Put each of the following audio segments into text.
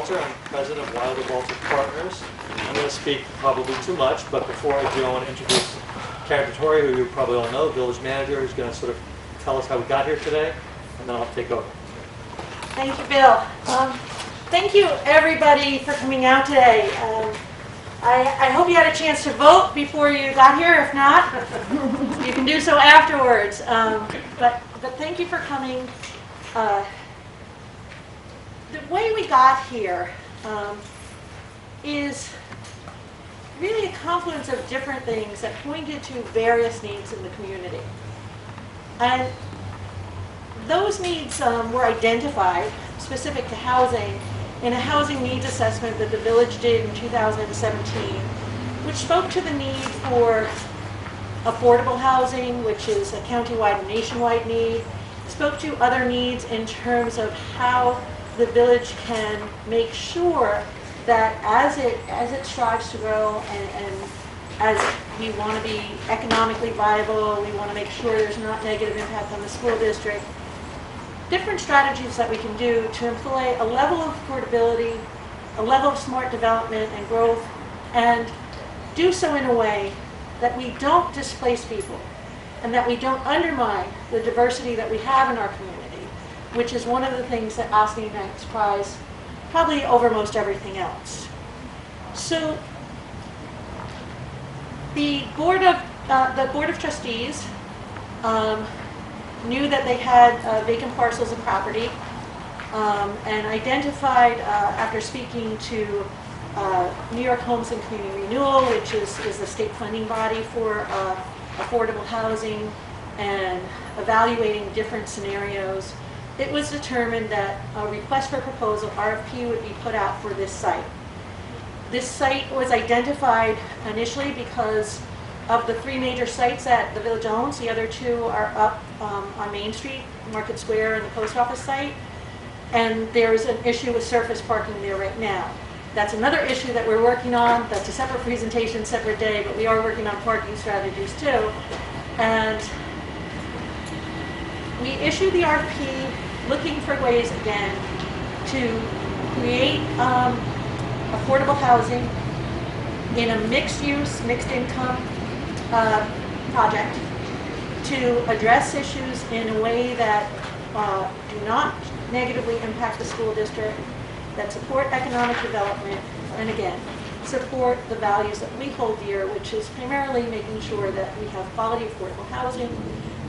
Balter. I'm president of Wilder Balter Partners. I'm going to speak probably too much, but before I do, I want to introduce Karen Vittori, who you probably all know, the village manager, who's going to sort of tell us how we got here today, and then I'll take over. Thank you, Bill. Thank you, everybody, for coming out today. I hope you had a chance to vote before you got here. If not, you can do so afterwards. But thank you for coming. The way we got here is really a confluence of different things that pointed to various needs in the community. And those needs were identified, specific to housing, in a housing needs assessment that the village did in 2017, which spoke to the need for affordable housing, which is a countywide and nationwide need, spoke to other needs in terms of how the village can make sure that as it strives to grow and as we want to be economically viable, we want to make sure there's not negative impact on the school district, different strategies that we can do to employ a level of affordability, a level of smart development and growth, and do so in a way that we don't displace people and that we don't undermine the diversity that we have in our community, which is one of the things that Ossining ranks prize probably over most everything else. So the Board of Trustees knew that they had vacant parcels of property and identified, after speaking to New York Homes and Community Renewal, which is the state funding body for affordable housing, and evaluating different scenarios, it was determined that a request for proposal, RFP, would be put out for this site. This site was identified initially because of the three major sites that the village owns. The other two are up on Main Street, Market Square, and the post office site. And there's an issue with surface parking there right now. That's another issue that we're working on. That's a separate presentation, separate day, but we are working on parking strategies too. And we issued the RFP looking for ways, again, to create affordable housing in a mixed-use, mixed-income project to address issues in a way that do not negatively impact the school district, that support economic development, and again, support the values that we hold dear, which is primarily making sure that we have quality affordable housing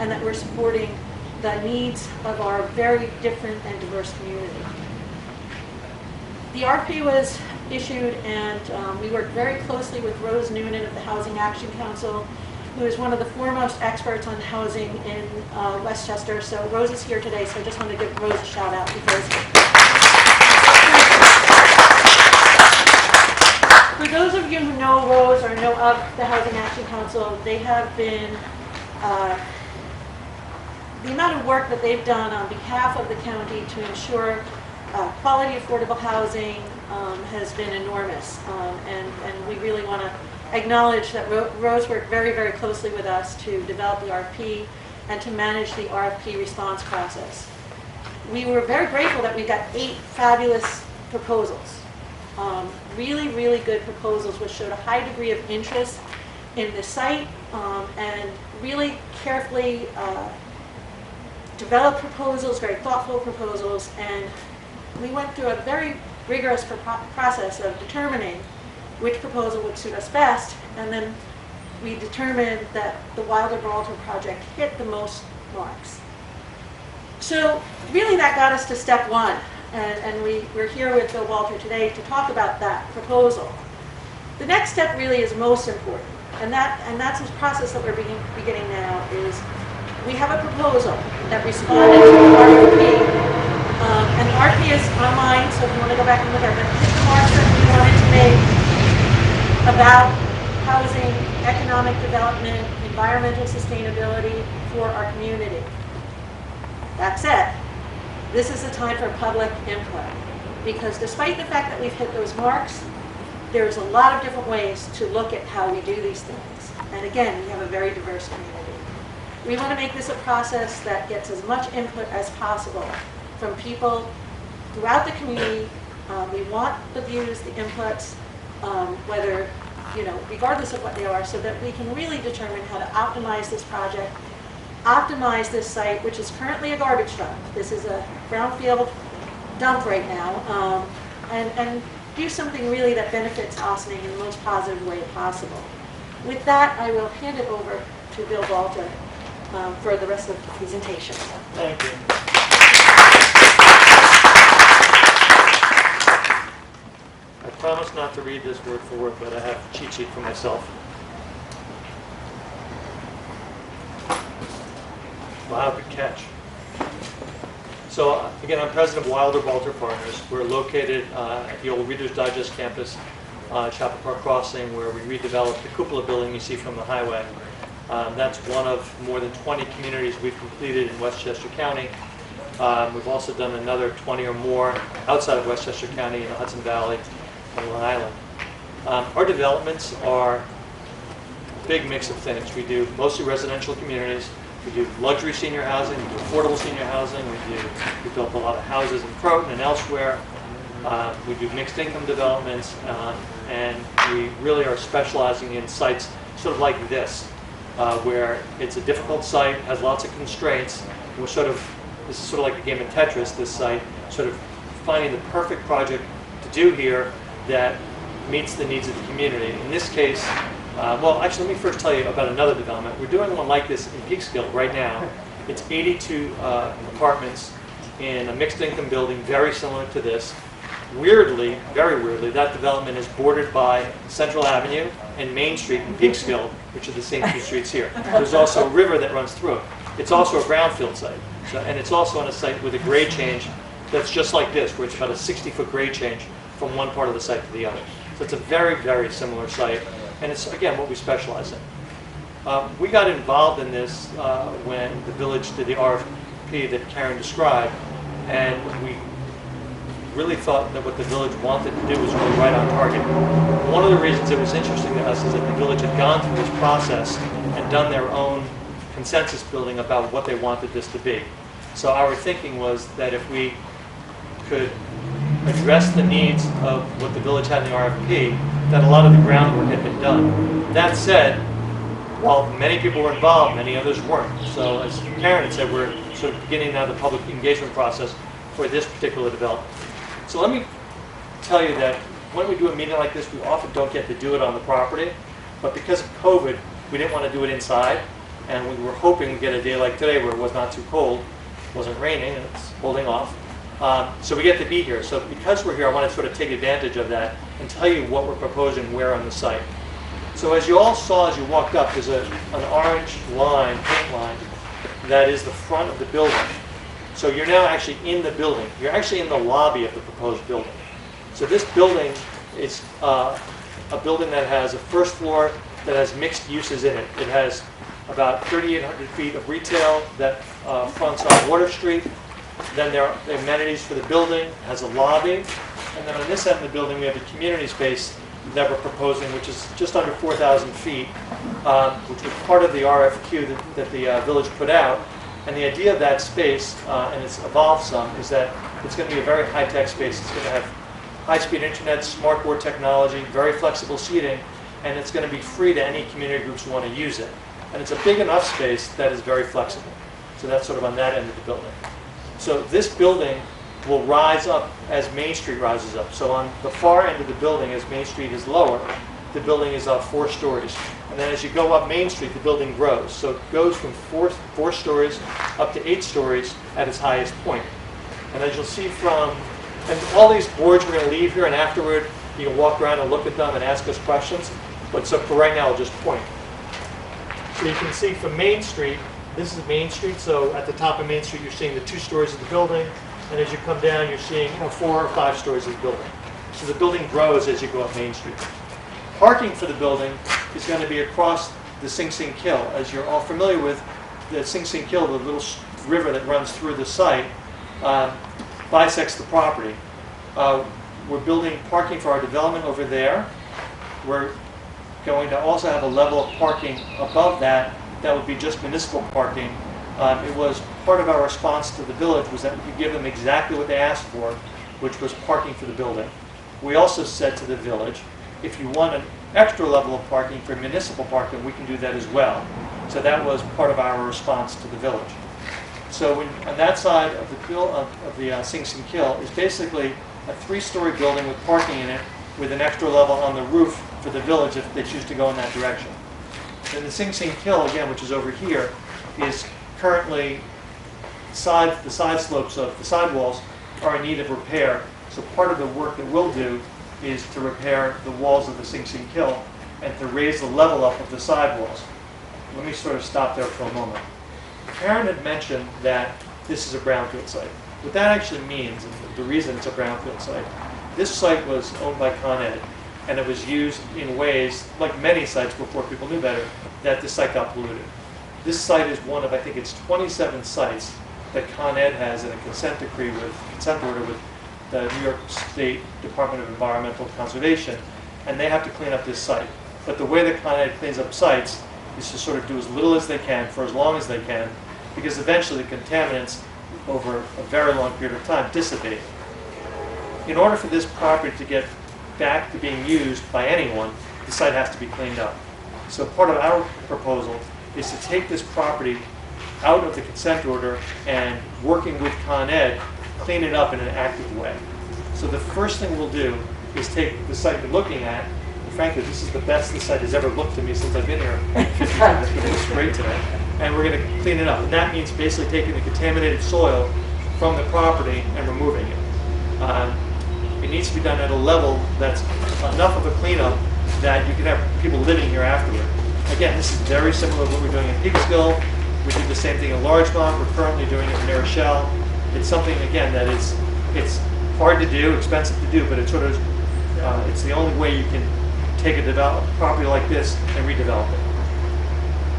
and that we're supporting the needs of our very different and diverse community. The RFP was issued, and we worked very closely with Rose Noonan of the Housing Action Council, who is one of the foremost experts on housing in Westchester. So Rose is here today, so I just want to give Rose a shout out because for those of you who know Rose or know of the Housing Action Council, they have been the amount of work that they've done on behalf of the county to ensure quality affordable housing has been enormous, and we really want to acknowledge that Rose worked very, very closely with us to develop the RFP and to manage the RFP response process. We were very grateful that we got 8 fabulous proposals, really, really good proposals, which showed a high degree of interest in the site and really carefully developed proposals, very thoughtful proposals, and we went through a very rigorous process of determining which proposal would suit us best, and then we determined that the Wilder Balter project hit the most marks. So really that got us to step 1, and we're here with Bill Balter today to talk about that proposal. The next step really is most important, and that's this process that we're beginning now is we have a proposal that responded to the RFP, and the RFP is online, so if you want to go back and look at it, hit the marks that we wanted to make about housing, economic development, environmental sustainability for our community. That said, this is the time for public input, because despite the fact that we've hit those marks, there's a lot of different ways to look at how we do these things. And again, we have a very diverse community. We want to make this a process that gets as much input as possible from people throughout the community We want the views, the inputs, whether, regardless of what they are, so that we can really determine how to optimize this project, optimize this site, which is currently a garbage dump. This is a brownfield dump right now, and do something really that benefits Ossining in the most positive way possible. With that, I will hand it over to Bill Balter for the rest of the presentation. Thank you. I promise not to read this word for word, but I have a cheat sheet for myself. Wow, good catch. So again, I'm president of Wilder Balter Partners. We're located at the old Reader's Digest campus, Chapel Park Crossing, where we redeveloped the cupola building you see from the highway. That's one of more than 20 communities we've completed in Westchester County. We've also done another 20 or more outside of Westchester County in the Hudson Valley and Long Island. Our developments are a big mix of things. We do mostly residential communities. We do luxury senior housing, we do affordable senior housing, we built a lot of houses in Croton and elsewhere. We do mixed income developments, and we really are specializing in sites sort of like this, where it's a difficult site, has lots of constraints. We're this is sort of like a game of Tetris, this site, sort of finding the perfect project to do here that meets the needs of the community. In this case, well, actually, let me first tell you about another development. We're doing one like this in Peekskill right now. It's 82 apartments in a mixed income building very similar to this. Weirdly, very weirdly, that development is bordered by Central Avenue and Main Street in Peekskill, which are the same two streets here. There's also a river that runs through it. It's also a brownfield site, and it's also on a site with a grade change that's just like this, where it's about a 60-foot grade change from one part of the site to the other. So it's a very, very similar site. And it's, again, what we specialize in. We got involved in this when the village did the RFP that Karen described, and we really thought that what the village wanted to do was really right on target. One of the reasons it was interesting to us is that the village had gone through this process and done their own consensus building about what they wanted this to be. So our thinking was that if we could address the needs of what the village had in the RFP, that a lot of the groundwork had been done. That said, while many people were involved, many others weren't. So as Karen had said, we're sort of beginning now the public engagement process for this particular development. So let me tell you that when we do a meeting like this, we often don't get to do it on the property, but because of COVID, we didn't want to do it inside, and we were hoping to get a day like today where it was not too cold, wasn't raining, and it's holding off. So we get to be here. So because we're here, I want to sort of take advantage of that and tell you what we're proposing where on the site. So as you all saw as you walked up, there's an orange line, paint line, that is the front of the building. So you're now actually in the building. You're actually in the lobby of the proposed building. So this building is a building that has a first floor that has mixed uses in it. It has about 3,800 feet of retail that fronts on Water Street. Then there are the amenities for the building, has a lobby, and then on this end of the building we have a community space that we're proposing, which is just under 4,000 feet, which was part of the RFQ that the village put out. And the idea of that space, and it's evolved some, is that it's going to be a very high-tech space. It's going to have high-speed internet, smart board technology, very flexible seating, and it's going to be free to any community groups who want to use it. And it's a big enough space that is very flexible. So that's sort of on that end of the building. So this building will rise up as Main Street rises up. So on the far end of the building, as Main Street is lower, the building is up 4 stories. And then as you go up Main Street, the building grows. So it goes from four stories up to 8 stories at its highest point. And as you'll see from, and all these boards we're going to leave here, and afterward you can walk around and look at them and ask us questions. But so for right now, I'll just point. So you can see from Main Street, this is Main Street, so at the top of Main Street you're seeing the 2 stories of the building, and as you come down you're seeing 4 or 5 stories of the building. So the building grows as you go up Main Street. Parking for the building is going to be across the Sing Sing Kill. As you're all familiar with, the Sing Sing Kill, the little river that runs through the site, bisects the property. We're building parking for our development over there. We're going to also have a level of parking above that would be just municipal parking. It was part of our response to the village was that we could give them exactly what they asked for, which was parking for the building. We also said to the village, if you want an extra level of parking for municipal parking, we can do that as well. So that was part of our response to the village. So on that side of the Sing Sing Kill is basically a 3-story building with parking in it with an extra level on the roof for the village if they choose to go in that direction. And the Sing Sing Kill, again, which is over here, is currently the side slopes of the sidewalls are in need of repair. So part of the work that we'll do is to repair the walls of the Sing Sing Kill and to raise the level up of the sidewalls. Let me sort of stop there for a moment. Karen had mentioned that this is a brownfield site. What that actually means, and the reason it's a brownfield site, this site was owned by Con Ed, and it was used in ways, like many sites before people knew better, that this site got polluted. This site is one of, I think it's 27 sites that Con Ed has in a consent order with the New York State Department of Environmental Conservation, and they have to clean up this site. But the way that Con Ed cleans up sites is to sort of do as little as they can for as long as they can, because eventually the contaminants over a very long period of time dissipate. In order for this property to get back to being used by anyone, the site has to be cleaned up. So part of our proposal is to take this property out of the consent order and, working with Con Ed, clean it up in an active way. So the first thing we'll do is take the site we're looking at, and frankly this is the best the site has ever looked to me since I've been here 15 years, but it looks great today, and we're going to clean it up. And that means basically taking the contaminated soil from the property and removing it. It needs to be done at a level that's enough of a cleanup that you can have people living here afterward. Again, this is very similar to what we're doing in Peekskill. We did the same thing in Larchmont. We're currently doing it in New Rochelle. It's something, again, that it's hard to do, expensive to do, but it's sort of it's the only way you can take a property like this and redevelop it.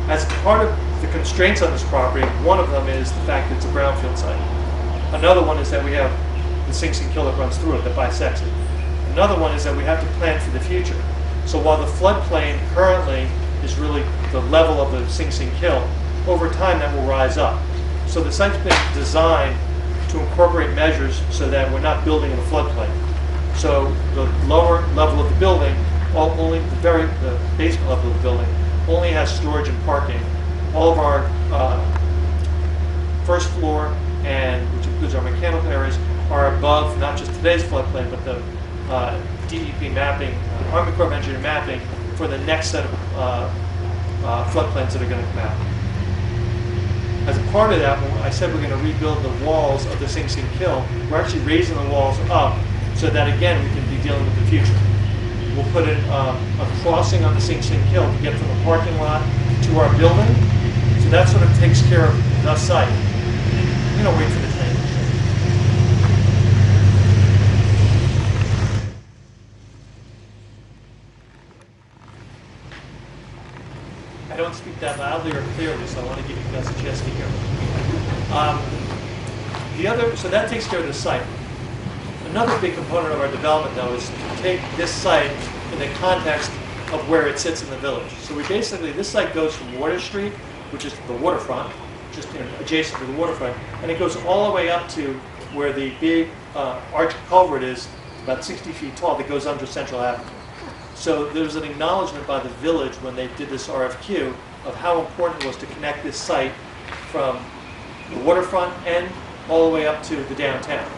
As part of the constraints on this property, one of them is the fact that it's a brownfield site. Another one is that we have the Sing Sing Kill that runs through it, that bisects it. Another one is that we have to plan for the future. So while the floodplain currently is really the level of the Sing Sing Kill, over time that will rise up. So the site's been designed to incorporate measures so that we're not building in a floodplain. So the lower level of the building, only the basement level of the building, only has storage and parking. All of our first floor, and which includes our mechanical areas, are above not just today's floodplain, but the DEP mapping, Army Corps of Engineer mapping for the next set of floodplains that are going to come out. As a part of that, when I said we're going to rebuild the walls of the Sing Sing Kill, we're actually raising the walls up so that, again, we can be dealing with the future. We'll put in a crossing on the Sing Sing Kill to get from the parking lot to our building. So that sort of takes care of the site. You know, wait for the train. I don't speak that loudly or clearly, so I want to give you guys a chance to hear. So that takes care of the site. Another big component of our development, though, is to take this site in the context of where it sits in the village. So this site goes from Water Street, which is the waterfront, just adjacent to the waterfront, and it goes all the way up to where the big arch culvert is, about 60 feet tall, that goes under Central Avenue. So there's an acknowledgement by the village when they did this RFQ of how important it was to connect this site from the waterfront end all the way up to the downtown.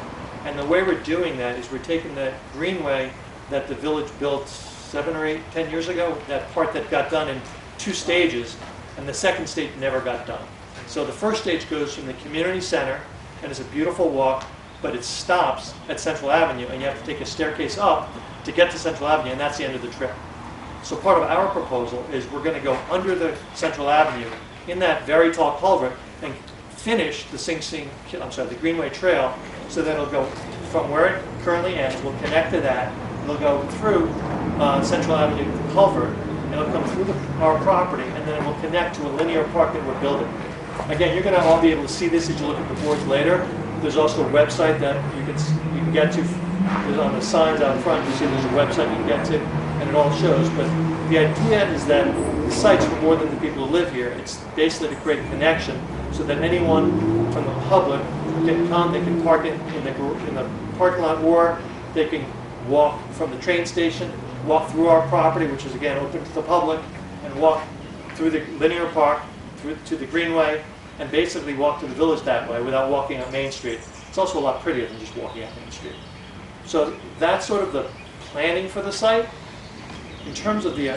And the way we're doing that is we're taking that greenway that the village built 7 or 8, 10 years ago, that part that got done in 2 stages, and the second stage never got done. So the first stage goes from the community center, and it's a beautiful walk, but it stops at Central Avenue, and you have to take a staircase up to get to Central Avenue, and that's the end of the trip. So part of our proposal is we're going to go under the Central Avenue in that very tall culvert and finish the Greenway Trail, so that it'll go from where it currently ends, we'll connect to that, it'll go through Central Avenue, the culvert, and it'll come through our property, and then it will connect to a linear park that we're building. Again, you're going to all be able to see this as you look at the boards later. There's also a website that you can get to. There's on the signs out front, you see there's a website you can get to, and it all shows. But the idea is that the site's for more than the people who live here. It's basically to create a connection so that anyone from the public can come, they can park in the parking lot, or they can walk from the train station, walk through our property, which is again open to the public, and walk through the linear park, through to the greenway, and basically walk to the village that way without walking up Main Street. It's also a lot prettier than just walking up Main Street. So that's sort of the planning for the site. In terms of the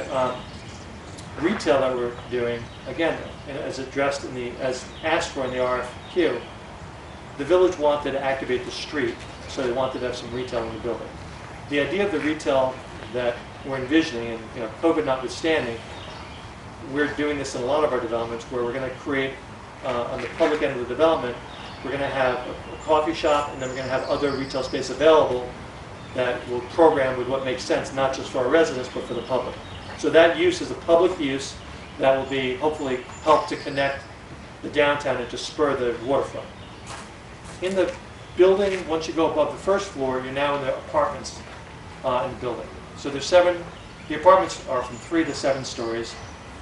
retail that we're doing, again, as addressed as asked for in the RFQ, the village wanted to activate the street, so they wanted to have some retail in the building. The idea of the retail that we're envisioning, and COVID notwithstanding, we're doing this in a lot of our developments where we're going to create, on the public end of the development, we're going to have a coffee shop, and then we're going to have other retail space available that will program with what makes sense, not just for our residents, but for the public. So that use is a public use that will be, hopefully, help to connect the downtown and to spur the waterfront. In the building, once you go above the first floor, you're now in the apartments in the building. So there's the apartments are from 3 to 7 stories,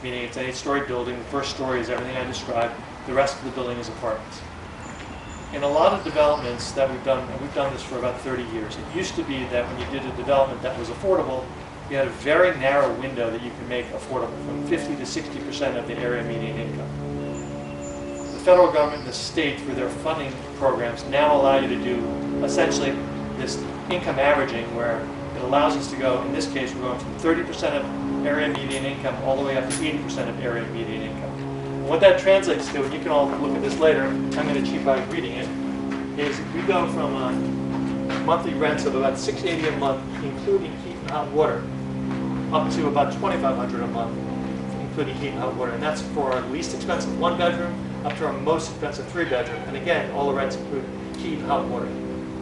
meaning it's an 8-story building. The first story is everything I described. The rest of the building is apartments. In a lot of developments that we've done, and we've done this for about 30 years, it used to be that when you did a development that was affordable, you had a very narrow window that you could make affordable, from 50 to 60% of the area median income. The federal government and the state, through their funding programs, now allow you to do essentially this income averaging, where it allows us to go, in this case, we're going from 30% of area median income all the way up to 80% of area median income. And what that translates to, and you can all look at this later, I'm going to cheat by reading it, is we go from monthly rents of about $680 a month, including heat and hot water, up to about $2,500 a month, including heat and hot water. And that's for our least expensive 1-bedroom up to our most expensive 3-bedroom. And again, all the rents include heat and hot water.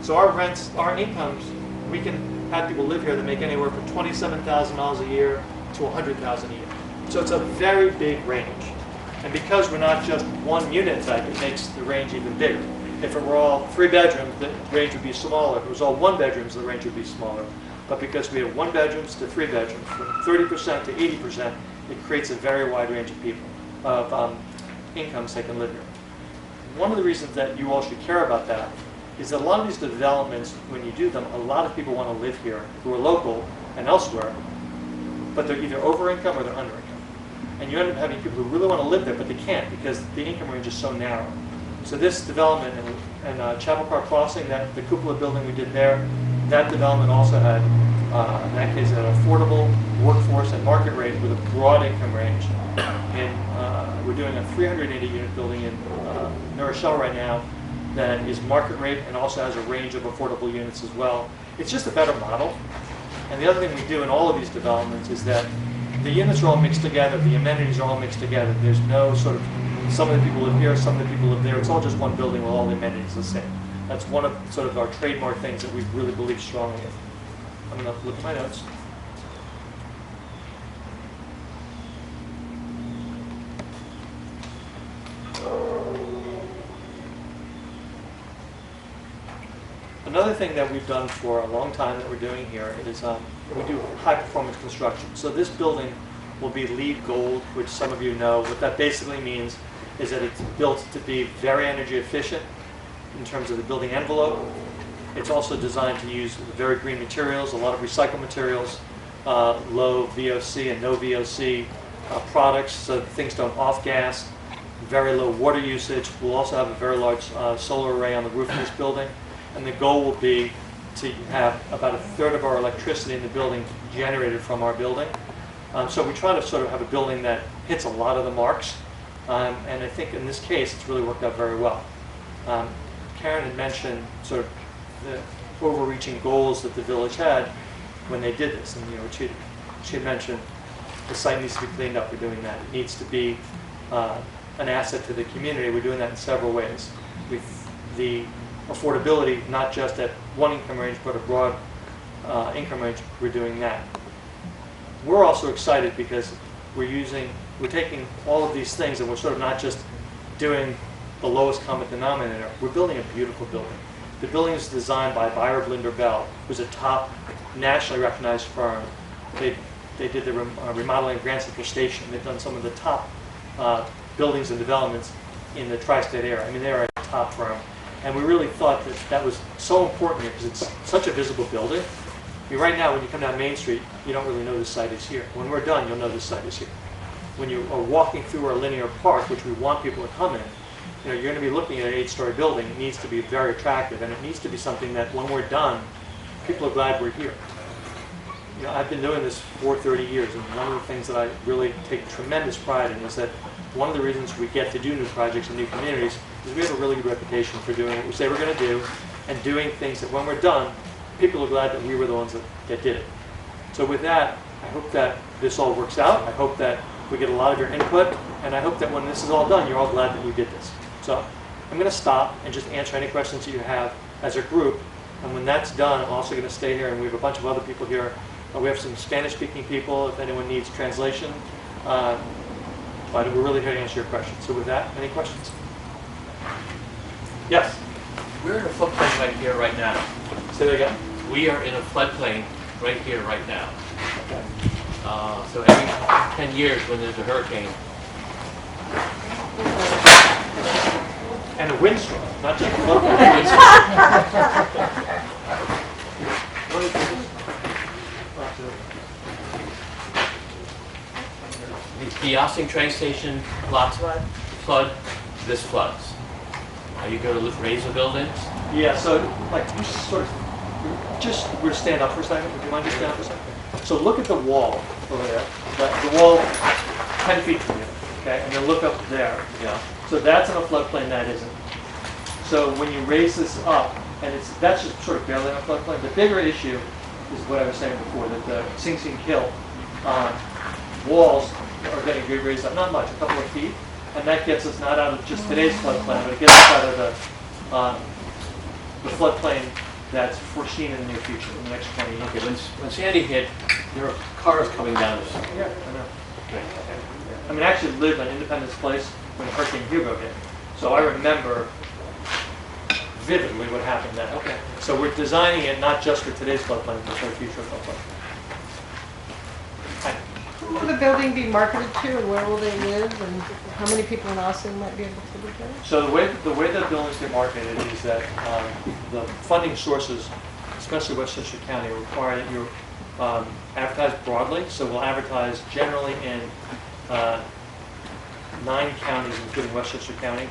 So our rents, our incomes, we can have people live here that make anywhere from $27,000 a year to $100,000 a year. So it's a very big range. And because we're not just one unit type, it makes the range even bigger. If it were all 3 bedrooms, the range would be smaller. If it was all 1 bedrooms, the range would be smaller. But because we have 1 bedrooms to 3 bedrooms, from 30% to 80%, it creates a very wide range of people, of incomes that can live here. One of the reasons that you all should care about that is that a lot of these developments, when you do them, a lot of people want to live here who are local and elsewhere, but they're either over income or they're under income. And you end up having people who really want to live there, but they can't because the income range is so narrow. So this development in Chapel Park Crossing, the cupola building we did there, that development also had, in that case, an affordable workforce and market rate with a broad income range. And we're doing a 380-unit building in New Rochelle right now that is market rate and also has a range of affordable units as well. It's just a better model. And the other thing we do in all of these developments is that the units are all mixed together, the amenities are all mixed together. There's no sort of, some of the people live here, some of the people live there. It's all just one building with all the amenities the same. That's one of sort of our trademark things that we really believe strongly in. I'm going to look at my notes. Another thing that we've done for a long time that we're doing here is we do high performance construction. So this building will be LEED Gold, which some of you know. What that basically means is that it's built to be very energy efficient in terms of the building envelope. It's also designed to use very green materials, a lot of recycled materials, low VOC and no VOC products, so that things don't off-gas, very low water usage. We'll also have a very large solar array on the roof of this building. And the goal will be to have about 1/3 of our electricity in the building generated from our building. So we try to sort of have a building that hits a lot of the marks. And I think in this case, it's really worked out very well. Karen had mentioned sort of the overreaching goals that the village had when they did this. And she had mentioned the site needs to be cleaned up. We're doing that. It needs to be an asset to the community. We're doing that in several ways. With the affordability, not just at one income range, but a broad income range, we're doing that. We're also excited because we're taking all of these things and we're sort of not just doing the lowest common denominator. We're building a beautiful building. The building is designed by Buyer Blinder Bell, who's a top nationally recognized firm. They did the remodeling of Grand Central Station. They've done some of the top buildings and developments in the tri-state area. I mean, they're a top firm. And we really thought that that was so important here because it's such a visible building. I mean, right now, when you come down Main Street, you don't really know this site is here. When we're done, you'll know this site is here. When you are walking through our linear park, which we want people to come in, you know, you're going to be looking at an 8-story building. It needs to be very attractive, and it needs to be something that when we're done, people are glad we're here. You know, I've been doing this for 30 years, and one of the things that I really take tremendous pride in is that one of the reasons we get to do new projects in new communities is we have a really good reputation for doing what we say we're going to do, and doing things that when we're done, people are glad that we were the ones that did it. So with that, I hope that this all works out. I hope that we get a lot of your input, and I hope that when this is all done, you're all glad that we did this. So I'm going to stop and just answer any questions that you have as a group. And when that's done, I'm also going to stay here, and we have a bunch of other people here. We have some Spanish-speaking people, if anyone needs translation. But we're really here to answer your questions. So with that, any questions? Yes? We're in a floodplain right here, right now. Say that again? We are in a floodplain right here, right now. Okay. So every 10 years when there's a hurricane, And a windstorm, not just a floodplain. the Ossining train station lots flood, this floods. Are you going to raise the buildings? Yeah, so like you we're stand up for a second. Would you mind just stand up for a second? So look at the wall over there. The wall 10 feet from you, okay? And then look up there. Yeah. So that's in a floodplain, that isn't. So when you raise this up, and that's just sort of barely in a floodplain. The bigger issue is what I was saying before, that the Sing Sing Kill walls are getting raised up, not much, a couple of feet, and that gets us not out of just today's floodplain, but it gets us out of the floodplain that's foreseen in the near future, in the next 20 years. Okay, when Sandy hit, there were cars coming down this. Yeah, I know. I mean, I actually lived on Independence Place when Hurricane Hugo hit, so I remember vividly what happened then. Okay. So we're designing it not just for today's floodplain, but for the future floodplain. Hi. Who will the building be marketed to, and where will they live, and how many people in Austin might be able to live there? So the way that buildings get marketed is that the funding sources, especially Westchester County, require that you advertise broadly. So we'll advertise generally in 9 counties, including Westchester County.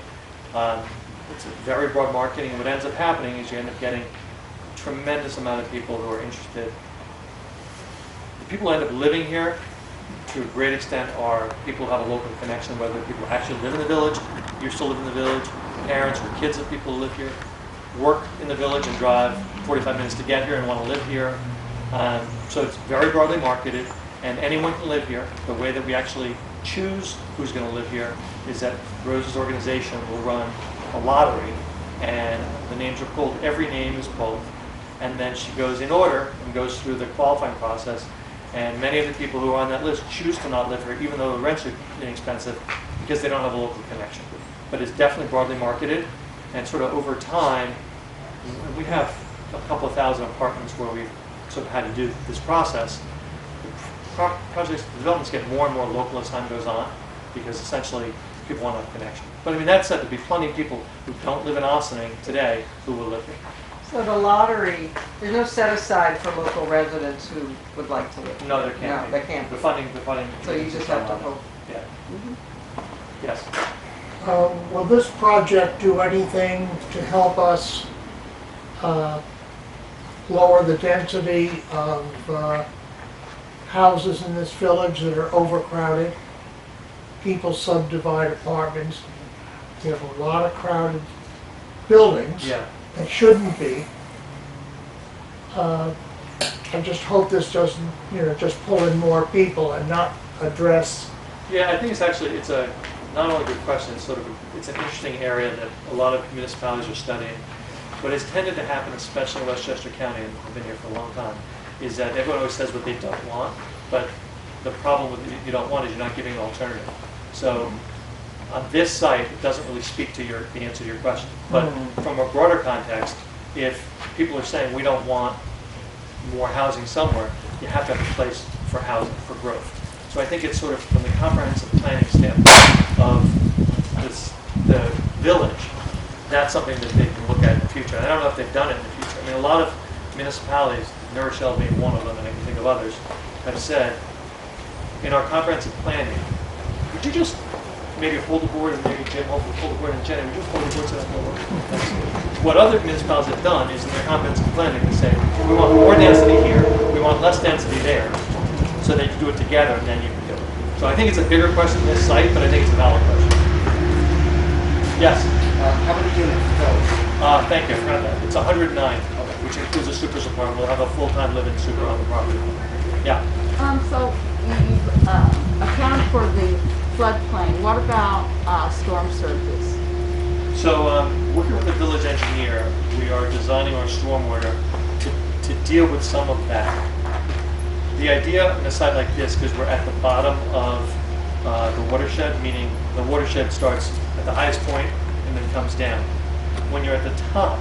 It's a very broad marketing, and what ends up happening is you end up getting a tremendous amount of people who are interested. The people who end up living here, to a great extent, are people who have a local connection, whether people actually live in the village, used to live in the village, parents or kids of people who live here, work in the village and drive 45 minutes to get here and want to live here. So it's very broadly marketed, and anyone can live here. The way that we actually choose who's going to live here is that Rose's organization will run a lottery, and the names are pulled. Every name is pulled, and then she goes in order and goes through the qualifying process. And many of the people who are on that list choose to not live here, even though the rents are inexpensive, because they don't have a local connection. But it's definitely broadly marketed, and sort of over time, we have a couple of thousand apartments where we've sort of had to do this process. The projects, the developments get more and more local as time goes on, because essentially people want a connection. But I mean, that said, there'll be plenty of people who don't live in Ossining today who will live here. So the lottery, there's no set aside for local residents who would like to live? No, there can't be. No, there can't The be. funding. So you just have to hope. Yeah. Mm-hmm. Yes. Will this project do anything to help us lower the density of houses in this village that are overcrowded? People subdivide apartments. You have a lot of crowded buildings. Yeah. That shouldn't be. I just hope this doesn't, just pull in more people and not address. Yeah, I think it's actually, it's a not only a good question, it's sort of it's an interesting area that a lot of municipalities are studying. What has tended to happen, especially in Westchester County, and I've been here for a long time, is that everyone always says what they don't want, but the problem with what you don't want is you're not giving an alternative. So on this site, it doesn't really speak to the answer to your question. But from a broader context, if people are saying we don't want more housing somewhere, you have to have a place for housing, for growth. So I think it's sort of from the comprehensive planning standpoint of the village, that's something that they can look at in the future. I don't know if they've done it in the future. I mean, a lot of municipalities, New Rochelle being one of them, and I can think of others, have said, in our comprehensive planning, would you just maybe hold the board, and maybe Jim, hopefully hold the board, and Jenny, would you hold the board so that what other municipalities have done is in their comprehensive planning, they say, we want more density here, we want less density there, so they can do it together, and then you can do it. So I think it's a bigger question than this site, but I think it's a valid question. Yes? How many units total? Thank you, I forgot that. It's 109, which includes a super's apartment. We'll have a full-time living super on the property. Yeah. So you account for the floodplain. What about storm surges? So working with the village engineer, we are designing our stormwater to deal with some of that. The idea in a site like this, because we're at the bottom of the watershed, meaning the watershed starts at the highest point and then comes down. When you're at the top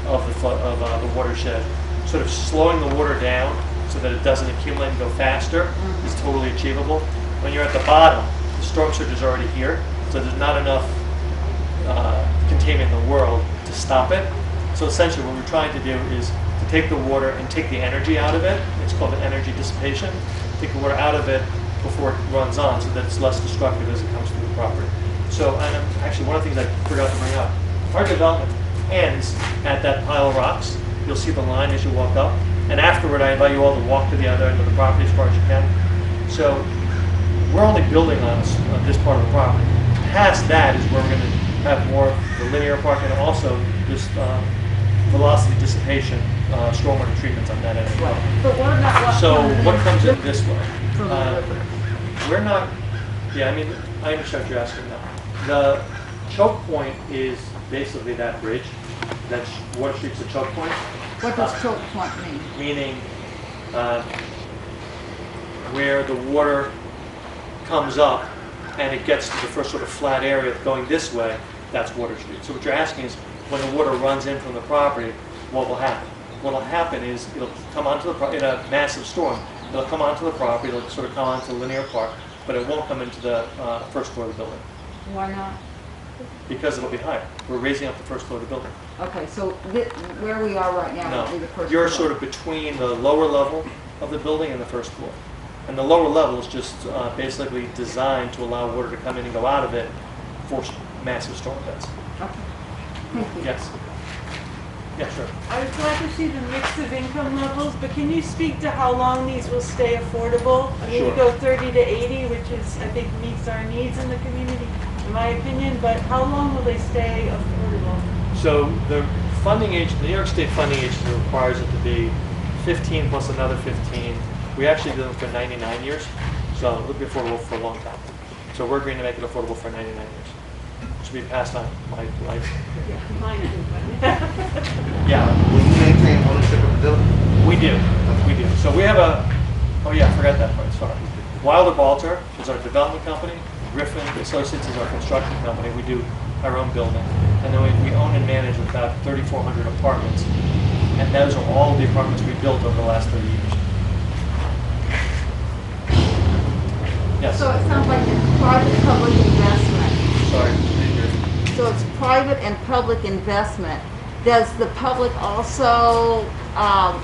of the watershed, sort of slowing the water down so that it doesn't accumulate and go faster is totally achievable. When you're at the bottom, the storm surge is already here, so there's not enough containment in the world to stop it. So essentially what we're trying to do is to take the water and take the energy out of it. It's called an energy dissipation. Take the water out of it before it runs on so that it's less destructive as it comes through the property. So, and actually one of the things I forgot to bring up, our development ends at that pile of rocks. You'll see the line as you walk up. And afterward, I invite you all to walk to the other end of the property as far as you can. So we're only building on this part of the property. Past that is where we're going to have more of the linear park and also this velocity dissipation, stormwater treatments on that end as well. But what about what? So what comes in this way? From the river. We're not, yeah, I mean, I understand what you're asking now. The choke point is basically that bridge. That Water Street's the choke point. What does choke point mean? Meaning where the water comes up and it gets to the first sort of flat area going this way, that's Water Street. So what you're asking is when the water runs in from the property, what will happen? What will happen is it'll come onto the in a massive storm. It'll come onto the property, it'll sort of come onto Linear Park, but it won't come into the first floor of the building Why not? because it'll be higher. We're raising up the first floor of the building. Okay, so where we are right now would be the No, first you're floor. sort of between the lower level of the building and the first floor. And the lower level is just basically designed to allow water to come in and go out of it for massive storm events. Okay. Thank you. Yes. Yeah, sure. I was glad to see the mix of income levels, but can you speak to how long these will stay affordable? I mean, Sure. we go 30 to 80, which is, I think, meets our needs in the community, in my opinion, but how long will they stay affordable? So the funding agency, the New York State funding agency requires it to be 15 plus another 15. We actually did them for 99 years, so it'll be affordable for a long time. So we're agreeing to make it affordable for 99 years. Should be passed on my life. Yeah, mine too, but. Yeah, Will you maintain ownership of the building? we do. We do. So we have a, oh yeah, I forgot that part, sorry. Wilder Balter is our development company. Griffin Associates is our construction company. We do our own building. And then we own and manage about 3,400 apartments. And those are all the apartments we built over the last 30 years. Yes. So it sounds like it's private-public investment. Sorry. So it's private and public investment. Does the public also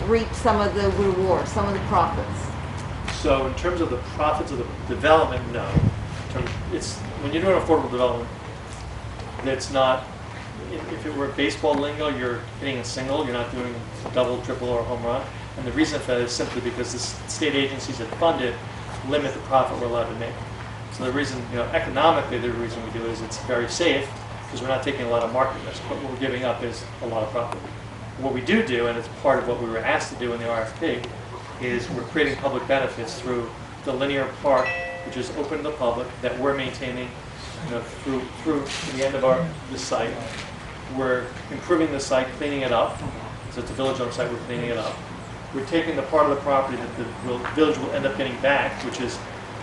reap some of the rewards, some of the profits? So in terms of the profits of the development, no. It's when you're doing affordable development, it's not. If it were baseball lingo, you're hitting a single. You're not doing double, triple, or a home run. And the reason for that is simply because the state agencies that fund it limit the profit we're allowed to make. So the reason, economically, the reason we do it is it's very safe because we're not taking a lot of market risk. But what we're giving up is a lot of profit. What we do, and it's part of what we were asked to do in the RFP, is we're creating public benefits through the linear park, which is open to the public, that we're maintaining through the end of this site. We're improving the site, cleaning it up. So it's a village-owned site, we're cleaning it up. We're taking the part of the property that the village will end up getting back, which is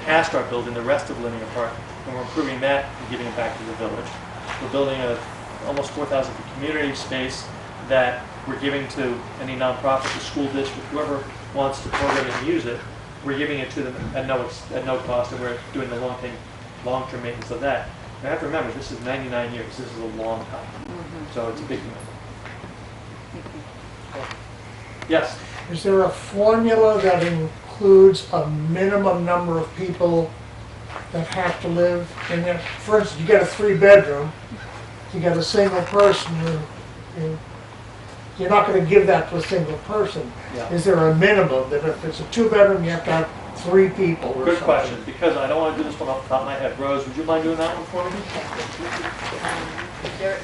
past our building, the rest of Linear Park, and we're improving that and giving it back to the village. We're building almost 4,000 community space that we're giving to any nonprofit, the school district, whoever wants to program it and use it. We're giving it to them at no cost, and we're doing the long-term maintenance of that. I have to remember, this is 99 years. This is a long time. So it's a big commitment. Yes? Is there a formula that includes a minimum number of people that have to live in there? For instance, you get a 3-bedroom, you get a single person, you're not going to give that to a single person. Yeah. Is there a minimum that if it's a 2-bedroom, you have to have 3 people or Good something? question, because I don't want to do this one off the top of my head. Rose, would you mind doing that one for me?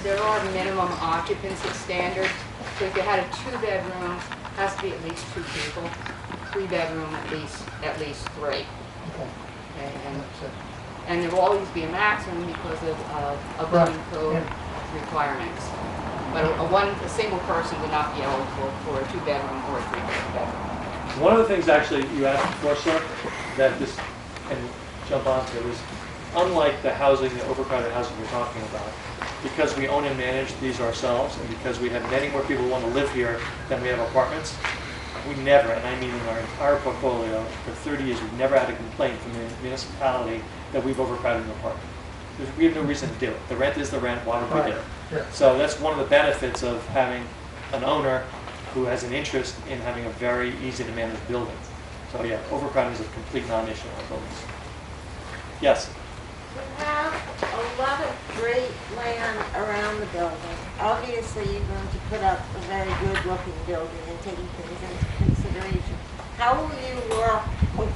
There are minimum occupancy standards. So if you had a 2-bedroom, has to be at least 2 people. 3-bedroom, at least 3. Okay. And there will always be a maximum because of building code requirements. But a single person would not be eligible for a 2-bedroom or a 3-bedroom. One of the things actually you asked before, sir, that this can jump onto is, unlike the housing, the overcrowded housing you're talking about, because we own and manage these ourselves, and because we have many more people who want to live here than we have apartments, we never, and I mean in our entire portfolio, for 30 years, we've never had a complaint from the municipality that we've overcrowded an apartment. We have no reason to do it. The rent is the rent, why would we do it? Yeah. So that's one of the benefits of having an owner who has an interest in having a very easy to manage building. So yeah, overcrowding is a complete non-issue in our buildings. Yes? You have a lot of great land around the building. Obviously, you're going to put up a very good-looking building and taking things into consideration. How will you work with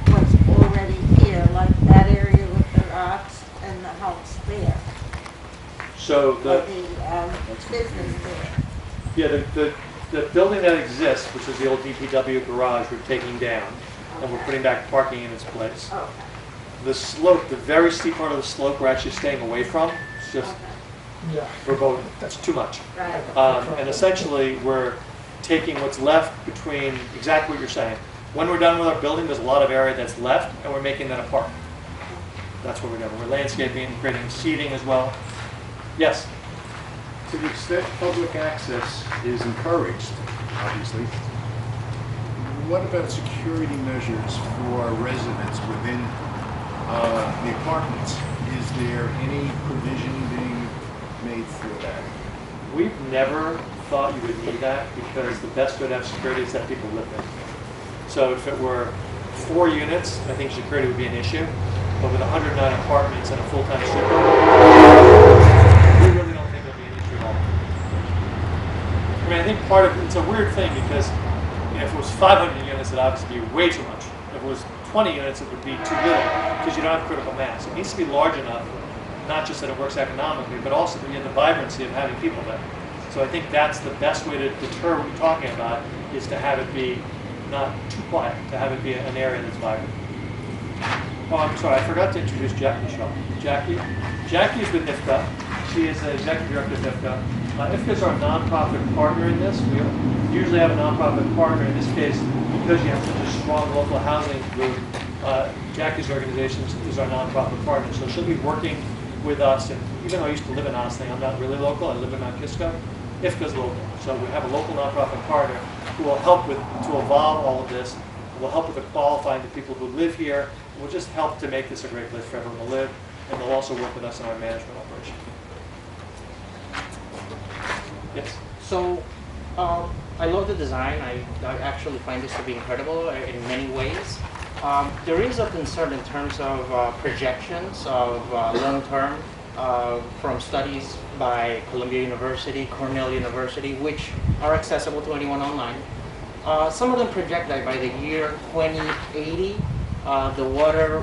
what's already here, like that area with the rocks and the house there? So Or the business there? yeah, the building that exists, which is the old DPW garage, we're taking down, and we're putting back parking in its place. Okay. The slope, the very steep part of the slope, we're actually staying away from. It's just Yeah. verboten. That's too much. Right. And essentially, we're taking what's left between exactly what you're saying. When we're done with our building, there's a lot of area that's left, and we're making that a park. That's what we're doing. We're landscaping, creating seating as well. Yes? To the extent public access is encouraged, obviously, what about security measures for residents within the apartments? Is there any provision being made for that? We've never thought you would need that because the best way to have security is that people live there. So if it were 4 units, I think security would be an issue. But with 109 apartments and a full-time super, we really don't think it'll be an issue at all. I mean, I think part of it's a weird thing because if it was 500 units, it'd obviously be way too much. If it was 20 units, it would be too little because you don't have critical mass. It needs to be large enough, not just that it works economically, but also that you have the vibrancy of having people there. So I think that's the best way to deter what you're talking about is to have it be not too quiet, to have it be an area that's vibrant. Oh, I'm sorry, I forgot to introduce Jackie Shaw. Jackie is with IFCA. She is the executive director of IFCA. IFCA is our nonprofit partner in this. We usually have a nonprofit partner. In this case, because you have such a strong local housing group, Jackie's organization is our nonprofit partner. So she'll be working with us. And even though I used to live in Ossining, I'm not really local. I live in Mount Kisco. IFCA's local. So we have a local nonprofit partner who will help to evolve all of this. Will help with the qualifying the people who live here. Will just help to make this a great place for everyone to live. And they'll also work with us in our management operation. Yes. So, I love the design. I actually find this to be incredible in many ways. There is a concern in terms of projections of long-term from studies by Columbia University, Cornell University, which are accessible to anyone online. Some of them project that by the year 2080, the water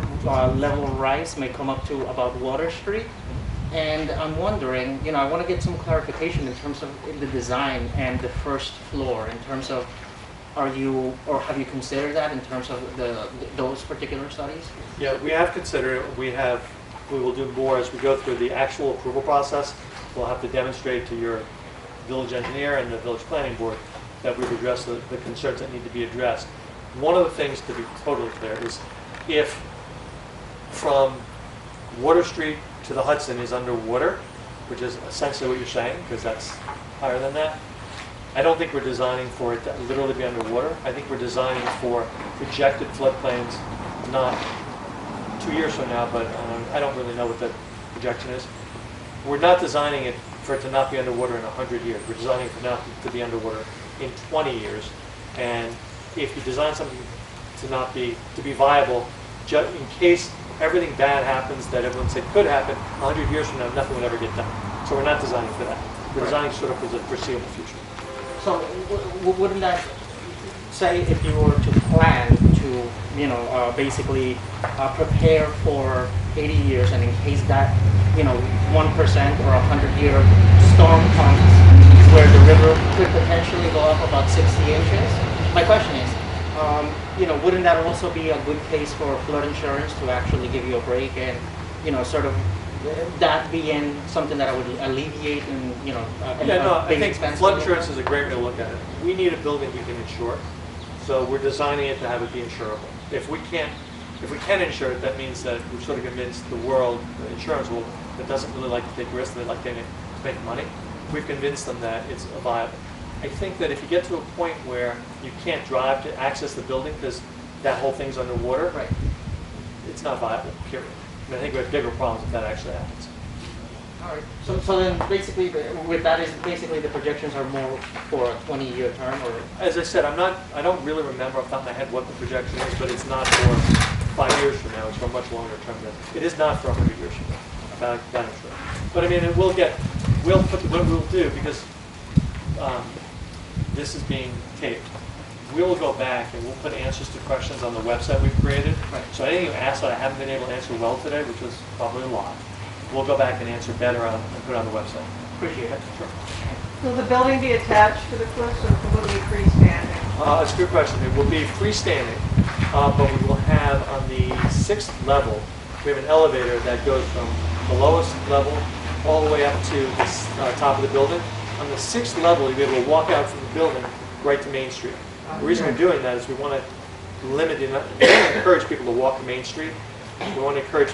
level rise may come up to about Water Street. And I'm wondering, I want to get some clarification in terms of the design and the first floor, in terms of, have you considered that in terms of those particular studies? Yeah, we have considered it. We will do more as we go through the actual approval process. We'll have to demonstrate to your village engineer and the village planning board that we've addressed the concerns that need to be addressed. One of the things to be totally clear is if from Water Street to the Hudson is underwater, which is essentially what you're saying, because that's higher than that, I don't think we're designing for it to literally be underwater. I think we're designing for projected floodplains, not 2 years from now, but I don't really know what the projection is. We're not designing it for it to not be underwater in 100 years. We're designing it for not to be underwater in 20 years. And if you design something to be viable, in case everything bad happens that everyone said could happen, 100 years from now, nothing would ever get done. So we're not designing for that. We're designing sort of for the foreseeable future. So wouldn't that say if you were to plan to, basically prepare for 80 years, and in case that, 1% or 100-year storm comes where the river could potentially go up about 60 inches? My question is, wouldn't that also be a good case for flood insurance to actually give you a break and, sort of that being something that I would alleviate and, I think flood insurance is a great way to look at it. We need a building we can insure, so we're designing it to have it be insurable. If we can insure it, that means that we've sort of convinced the world, the insurance world, that doesn't really like to take risks, they like to make money. We've convinced them that it's viable. I think that if you get to a point where you can't drive to access the building because that whole thing's underwater, right, it's not viable, period. I think we have bigger problems if that actually happens. All right. So then basically with that is basically the projections are more for a 20-year term, or? As I said, I don't really remember off the top of my head what the projection is, but it's not for 5 years from now. It's for a much longer term. It is not for 100 years from now. That I'm sure. But I mean, what we'll do, because this is being taped, we'll go back and we'll put answers to questions on the website we've created. Right. So anything you asked that I haven't been able to answer well today, which was probably a lot, we'll go back and answer better and put it on the website. Appreciate it. Sure. Will the building be attached to the cliffs or will it be freestanding? That's a good question. It will be freestanding, but we will have on the 6th level, we have an elevator that goes from the lowest level all the way up to the top of the building. On the 6th level, you'll be able to walk out from the building right to Main Street. The reason we're doing that is we want to limit, we want to encourage people to walk to Main Street. We want to encourage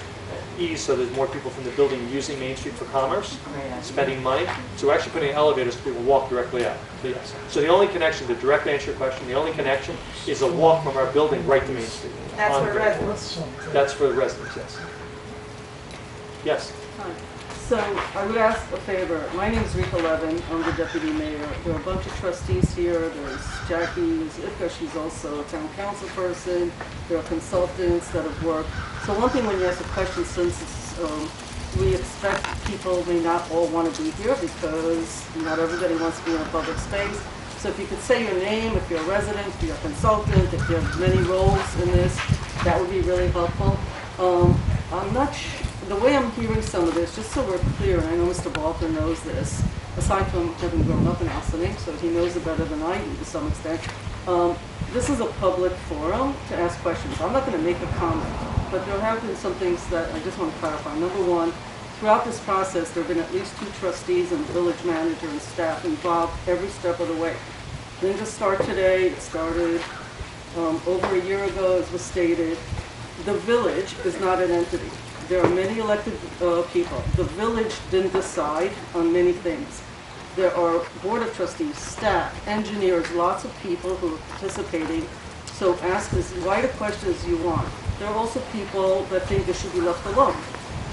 ease so there's more people from the building using Main Street for commerce, spending money. So we're actually putting elevators so people walk directly out. So the only connection, to directly answer your question, the only connection is a walk from our building right to Main Street. That's for residents? That's for the residents, yes. Yes? Hi. So I would ask a favor. My name is Rita Levin. I'm the deputy mayor. There are a bunch of trustees here. There's Jackie Zivka. She's also a town council person. There are consultants that have worked. So one thing when you ask a question, since it's, we expect people may not all want to be here because not everybody wants to be in a public space. So if you could say your name, if you're a resident, if you're a consultant, if you have many roles in this, that would be really helpful. I'm not sure. The way I'm hearing some of this, just so we're clear, and I know Mr. Balter knows this, aside from having grown up in Ossining, so he knows it better than I do to some extent, this is a public forum to ask questions. I'm not going to make a comment, but there have been some things that I just want to clarify. Number one, throughout this process, there have been at least 2 trustees and village manager and staff involved every step of the way. It didn't just start today, it started over a year ago, as was stated. The village is not an entity. There are many elected people. The village didn't decide on many things. There are board of trustees, staff, engineers, lots of people who are participating. So ask as wide a question as you want. There are also people that think this should be left alone.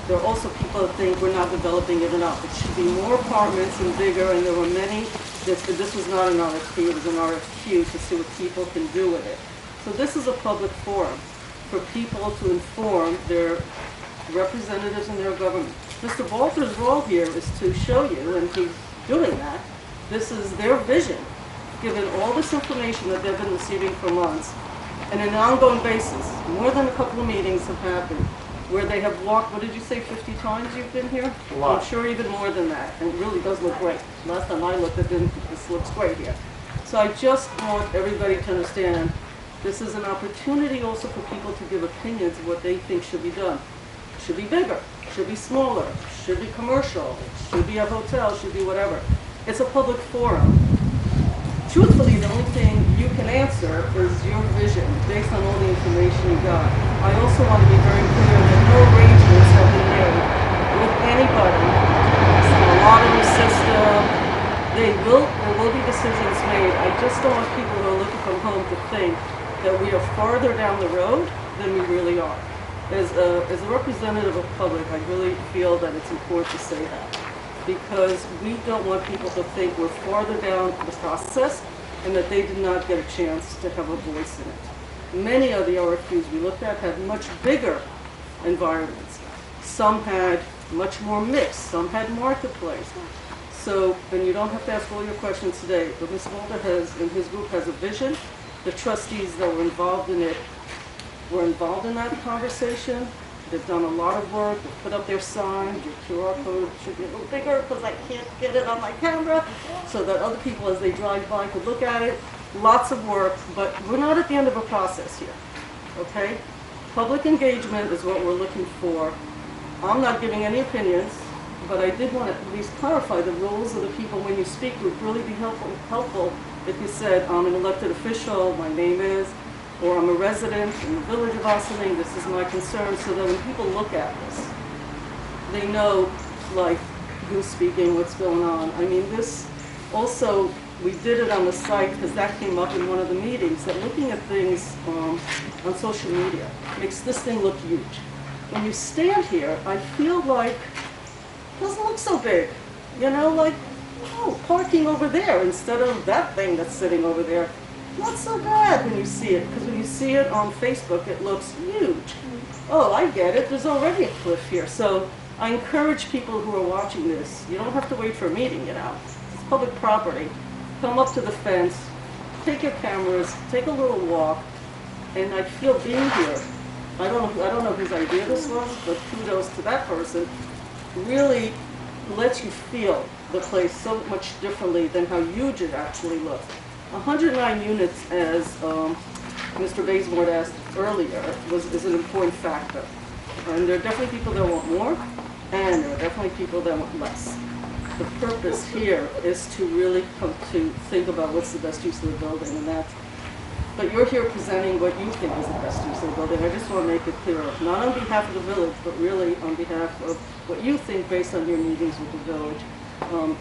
There are also people that think we're not developing it enough. It should be more apartments and bigger, and there were many. This was not an RFP, it was an RFQ to see what people can do with it. So this is a public forum for people to inform their representatives in their government. Mr. Balter's role here is to show you, and he's doing that, this is their vision, given all this information that they've been receiving for months, and on an ongoing basis. More than a couple of meetings have happened where they have walked, what did you say, 50 times you've been here? A lot. I'm sure even more than that, and it really does look great. Last time I looked, this looks great here. So I just want everybody to understand this is an opportunity also for people to give opinions of what they think should be done. Should be bigger, should be smaller, should be commercial, should be a hotel, should be whatever. It's a public forum. Truthfully, the only thing you can answer is your vision based on all the information you got. I also want to be very clear that no arrangements have been made with anybody. It's a lottery system. There will be decisions made. I just don't want people who are looking from home to think that we are farther down the road than we really are. as a representative of public, I really feel that it's important to say that, because we don't want people to think we're farther down the process and that they did not get a chance to have a voice in it. Many of the RFQs we looked at had much bigger environments. Some had much more mixed, some had marketplace. So, and you don't have to ask all your questions today, but Mr. Walter has, and his group has a vision. The trustees that were involved in it were involved in that conversation. They've done a lot of work, they've put up their signs, your QR code should be a little bigger because I can't get it on my camera, so that other people as they drive by could look at it. Lots of work, but we're not at the end of a process here, okay? Public engagement is what we're looking for. I'm not giving any opinions, but I did want to at least clarify the roles of the people when you speak. It would really be helpful if you said, I'm an elected official, my name is, or I'm a resident in the village of Ossining, this is my concern, so that when people look at this, they know, like, who's speaking, what's going on. I mean, this also, we did it on the site because that came up in one of the meetings, that looking at things on social media makes this thing look huge. When you stand here, I feel like it doesn't look so big. You know, like, oh, parking over there instead of that thing that's sitting over there. Not so bad when you see it, because when you see it on Facebook, it looks huge. Oh, I get it. There's already a cliff here. So I encourage people who are watching this, you don't have to wait for a meeting, you know. It's public property. Come up to the fence, take your cameras, take a little walk, and I feel being here, I don't know whose idea this was, but kudos to that person, really lets you feel the place so much differently than how huge it actually looks. 109 units, as Mr. Bazemore asked earlier, is an important factor. And there are definitely people that want more, and there are definitely people that want less. The purpose here is to really come to think about what's the best use of the building, and that's, but you're here presenting what you think is the best use of the building. I just want to make it clear, not on behalf of the village, but really on behalf of what you think based on your meetings with the village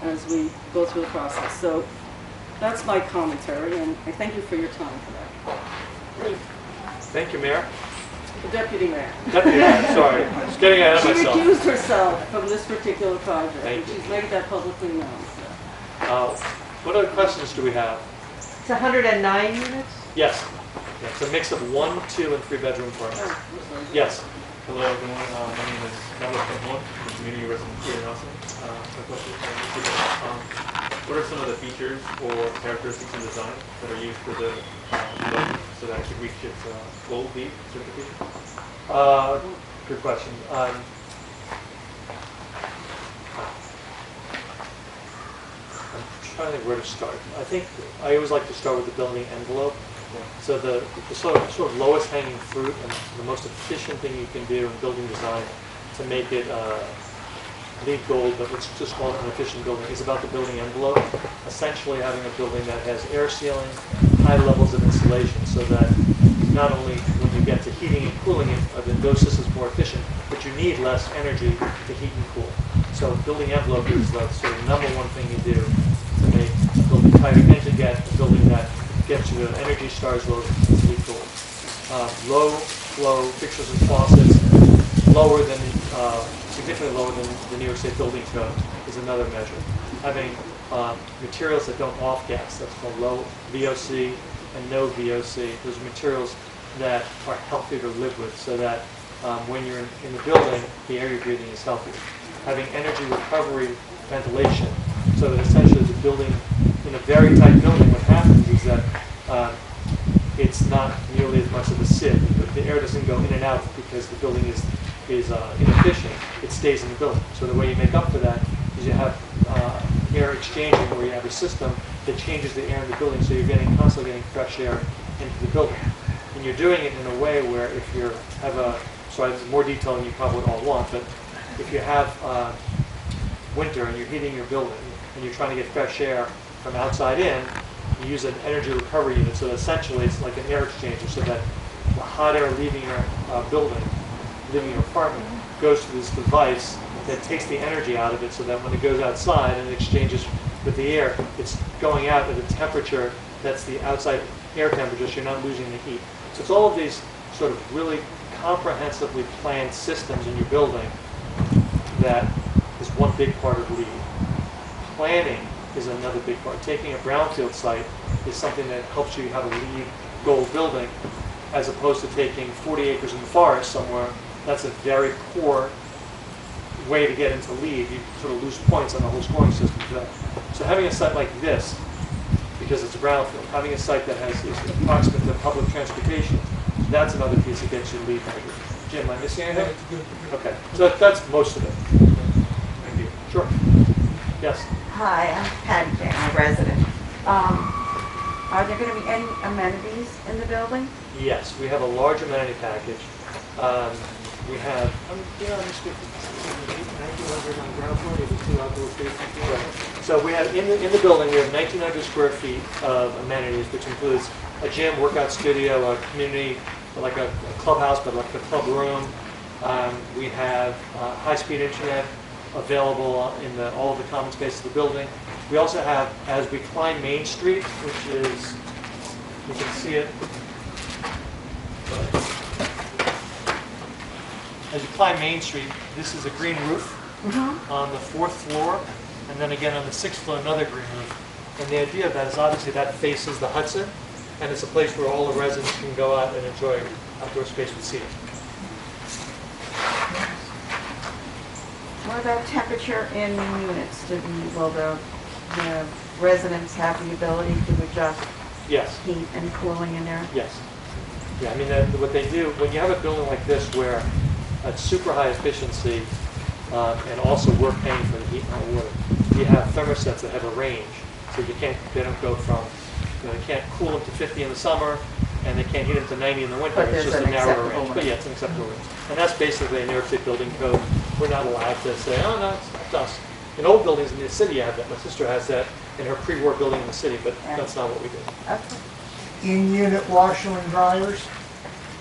as we go through the process. So that's my commentary, and I thank you for your time for that. Great. Thank you, Mayor. The Deputy Mayor. Deputy Mayor, sorry. Just getting ahead of myself. She recused herself from this particular project, Thank and you. she's made that publicly known. So. What other questions do we have? It's 109 units? Yes. Yeah, it's a mix of 1, 2, and 3-bedroom apartments. Oh, I'm sorry. Yes. Hello everyone, my name is Carlos Ramon, I'm a community resident here in Austin. My question is, what are some of the features or characteristics in design that are used for the building so that it could reach its gold B certification? Good question. I'm trying to think where to start. I think I always like to start with the building envelope. So the sort of lowest hanging fruit and the most efficient thing you can do in building design to make it LEED gold, but let's just call it an efficient building, is about the building envelope. Essentially having a building that has air sealing, high levels of insulation, so that not only when you get to heating and cooling it, are those systems more efficient, but you need less energy to heat and cool. So building envelope is the sort of #1 thing you do to make a building tighter and to get a building that gets you the Energy Star's low heat cool. Low flow fixtures and faucets, lower than significantly lower than the New York State Building Code is another measure. Having materials that don't off-gas, that's called low VOC and no VOC. Those are materials that are healthier to live with, so that when you're in the building, the air you're breathing is healthier. Having energy recovery ventilation, so that essentially the building, in a very tight building, what happens is that it's not nearly as much of a sieve. The air doesn't go in and out because the building is inefficient. It stays in the building. So the way you make up for that is you have air exchanging, where you have a system that changes the air in the building, so you're constantly getting fresh air into the building. And you're doing it in a way where if you have sorry, this is more detail than you probably all want, but if you have winter and you're heating your building and you're trying to get fresh air from outside in, you use an energy recovery unit. So essentially it's like an air exchanger, so that the hot air leaving your building, leaving your apartment, goes to this device that takes the energy out of it, so that when it goes outside and it exchanges with the air, it's going out at a temperature that's the outside air temperature, so you're not losing the heat. So it's all of these sort of really comprehensively planned systems in your building, that is one big part of LEED. Planning is another big part. Taking a brownfield site is something that helps you have a LEED gold building, as opposed to taking 40 acres in the forest somewhere. That's a very poor way to get into LEED. You sort of lose points on the whole scoring system for that. So having a site like this, because it's a brownfield, having a site that is approximate to public transportation, that's another piece that gets you LEED measure. Jim, am I missing anything? Okay, so that's most of it. Thank you. Sure. Yes. Hi, I'm Patty Jane, I'm a resident. Are there going to be any amenities in the building? Yes, we have a large amenity package. We have, you know, 1,900 on ground floor, maybe 2 outdoor spaces. Right. So we have, in the building, we have 1,900 square feet of amenities, which includes a gym, workout studio, a community, like a clubhouse, but like a club room. We have high-speed internet available in all of the common spaces of the building. We also have, as we climb Main Street, which is, you can see it. As you climb Main Street, this is a green roof on the 4th floor, and then again on the 6th floor, another green roof. And the idea of that is obviously that faces the Hudson, and it's a place where all the residents can go out and enjoy outdoor space with seating. What about temperature in units? Will the residents have the ability to adjust Yes. heat and cooling in there? Yes. Yeah, I mean, what they do, when you have a building like this where it's super high efficiency, and also we're paying for the heat and the water, you have thermostats that have a range. So they don't go from, they can't cool them to 50 in the summer, and they can't heat them to 90 in the winter. But It's there's just a an narrower acceptable range. But yeah, it's an acceptable range. And that's basically a New York State building code. We're not allowed to say, oh, no, it's us. In old buildings in the city, you have that. My sister has that in her pre-war building in the city, but that's not what we do. Okay. In-unit washer and dryers?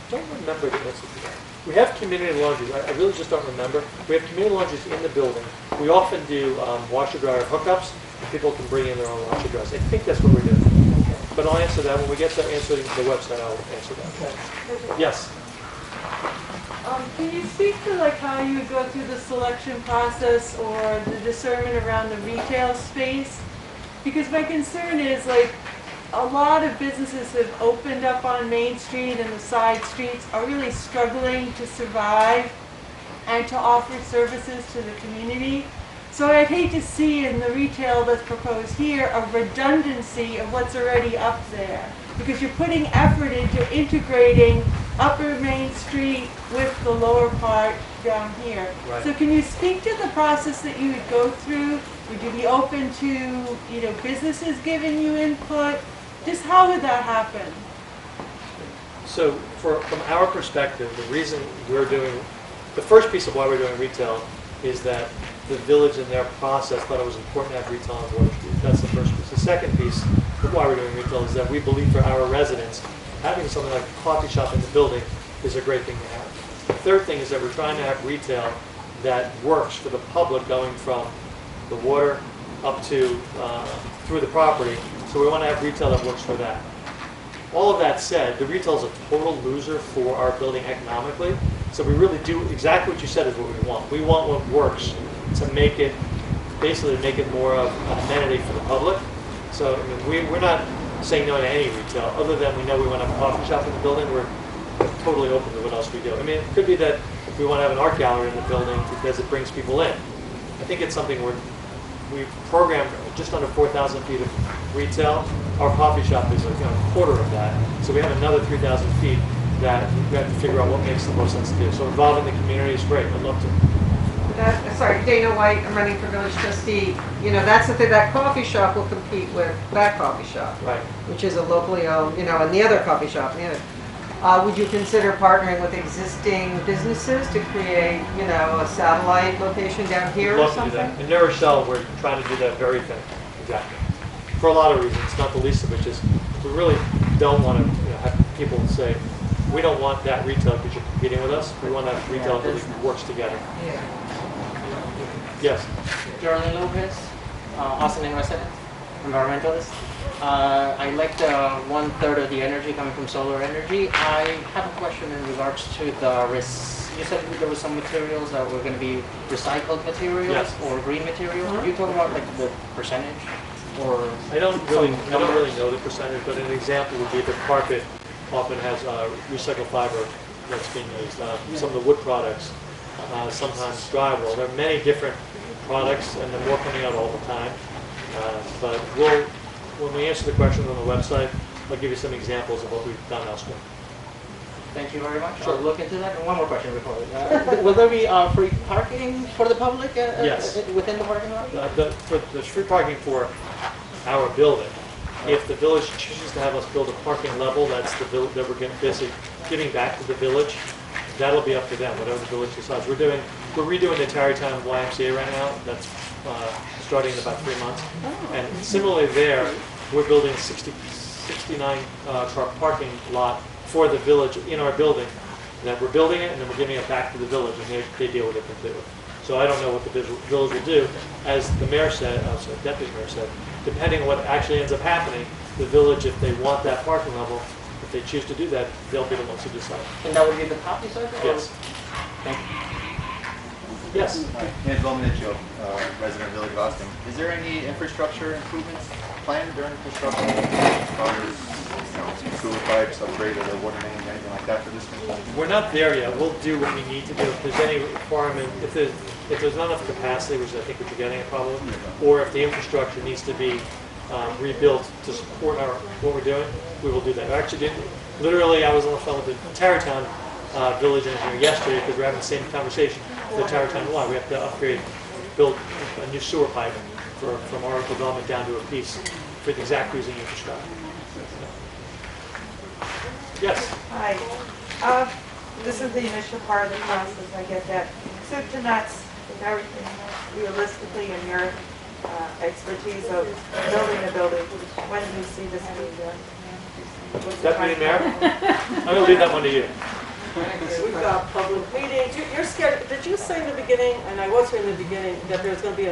Don't remember the answer to that. We have community laundries. I really just don't remember. We have community laundries in the building. We often do washer dryer hookups, and people can bring in their own washer dryers. I think that's what we're doing. Okay. But I'll answer that when we get to answering the website. I'll answer that. Okay. Yes. Can you speak to like how you would go through the selection process or the discernment around the retail space? Because my concern is like a lot of businesses have opened up on Main Street and the side streets are really struggling to survive and to offer services to the community. So I'd hate to see in the retail that's proposed here a redundancy of what's already up there, because you're putting effort into integrating Upper Main Street with the lower part down here. Right. So can you speak to the process that you would go through? Would you be open to, businesses giving you input? Just how would that happen? So from our perspective, the reason we're doing, the first piece of why we're doing retail is that the village in their process thought it was important to have retail on Water Street. That's the first piece. The second piece of why we're doing retail is that we believe for our residents, having something like a coffee shop in the building is a great thing to have. The third thing is that we're trying to have retail that works for the public going from the water up to through the property. So we want to have retail that works for that. All of that said, the retail is a total loser for our building economically. So we really do exactly what you said is what we want. We want what works to make it, basically to make it more of an amenity for the public. So I mean, we're not saying no to any retail, other than we know we want to have a coffee shop in the building. We're totally open to what else we do. I mean, it could be that we want to have an art gallery in the building because it brings people in. I think it's something we've programmed just under 4,000 feet of retail. Our coffee shop is a quarter of that. So we have another 3,000 feet that we have to figure out what makes the most sense to do. So involving the community is great. I'd love to. Sorry, Dana White, I'm running for village trustee. That's the thing, that coffee shop will compete with that coffee shop. Right. Which is a locally owned, and the other coffee shop. Would you consider partnering with existing businesses to create, a satellite location down here or Love to something? do that. In New Rochelle, we're trying to do that very thing. Exactly. For a lot of reasons, not the least of which is we really don't want to have people say, we don't want that retail because you're competing with us. We want to have retail that really works together. Yeah. Yes. Geraldine Lopez, Ossining resident. environmentalist. I like the 1/3 of the energy coming from solar energy. I have a question in regards to the you said there were some materials that were going to be recycled materials Yes. or green materials. Could you talk about like the percentage or I don't really know the percentage, but an example would be the carpet often has recycled fiber that's being used. Some of the wood products, sometimes drywall. There are many different products, and they're more coming out all the time. But when we answer the questions on the website, I'll give you some examples of what we've done elsewhere. Thank you very much. Sure. I'll look into that. And one more question before. Will there be free parking for the public Yes. within the parking lot? There's free parking for our building. If the village chooses to have us build a parking level, that's that we're basically giving back to the village. That'll be up to them, whatever the village decides. We're redoing the Tarrytown YMCA right now. That's starting in about 3 months. Oh. And similarly there, we're building a 69 car parking lot for the village in our building. That we're building it and then we're giving it back to the village, and they deal with it completely. So I don't know what the village will do. As the mayor said, deputy mayor said, depending on what actually ends up happening, the village, if they want that parking level, if they choose to do that, they'll be the ones who decide. And that would be the copy side? Yes. Thank you. Yes. Hi, Ed Volminicio, resident of Village of Austin. Is there any infrastructure improvements planned during construction? As far as sewer pipes, upgrade of the water main, anything like that for this construction? We're not there yet. We'll do what we need to do. If there's any requirement, if there's not enough capacity, which I think what you're getting at probably, or if the infrastructure needs to be rebuilt to support what we're doing, we will do that. I actually did, literally, I was on the phone with the Tarrytown village engineer yesterday because we're having the same conversation with the Tarrytown law. We have to build a new sewer pipe from our development down to a piece for the exact reason you described. Yes. Hi. This is the initial part of the process, I get that. Soup to nuts, with everything realistically in your expertise of building a building, when do you see this being done? Deputy Mayor, I'm going to leave that one to you. We've got public meetings. You're scared. Did you say in the beginning, and I was here in the beginning, that there's going to be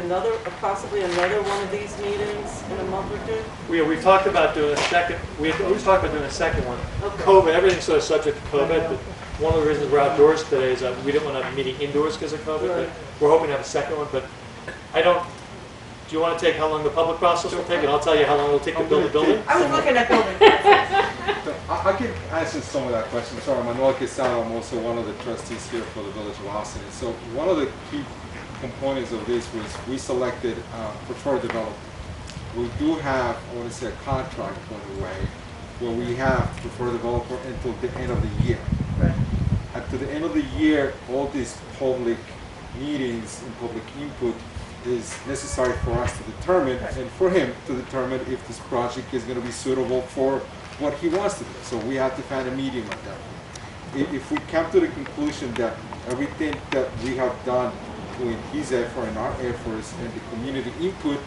possibly another one of these meetings in a month or two? We've talked about doing a second. We always talked about doing a second one. Okay. COVID, everything's sort of subject to COVID. But one of the reasons we're outdoors today is that we didn't want to have a meeting indoors because of COVID. Right. But we're hoping to have a second one. But I don't. Do you want to take how long the public process will take, and I'll tell you how long it will take to build the building? I was looking at building. I can answer some of that question. Sorry, Manuel Quesada, I'm also one of the trustees here for the Village of Austin. So one of the key components of this was we selected preferred developer. We do have, I want to say, a contract on the way where we have preferred developer until the end of the year. Right. At the end of the year, all these public meetings and public input is necessary for us to determine, and for him to determine if this project is going to be suitable for what he wants to do. So we have to find a medium at that point. If we come to the conclusion that everything that we have done between his effort and our efforts and the community input,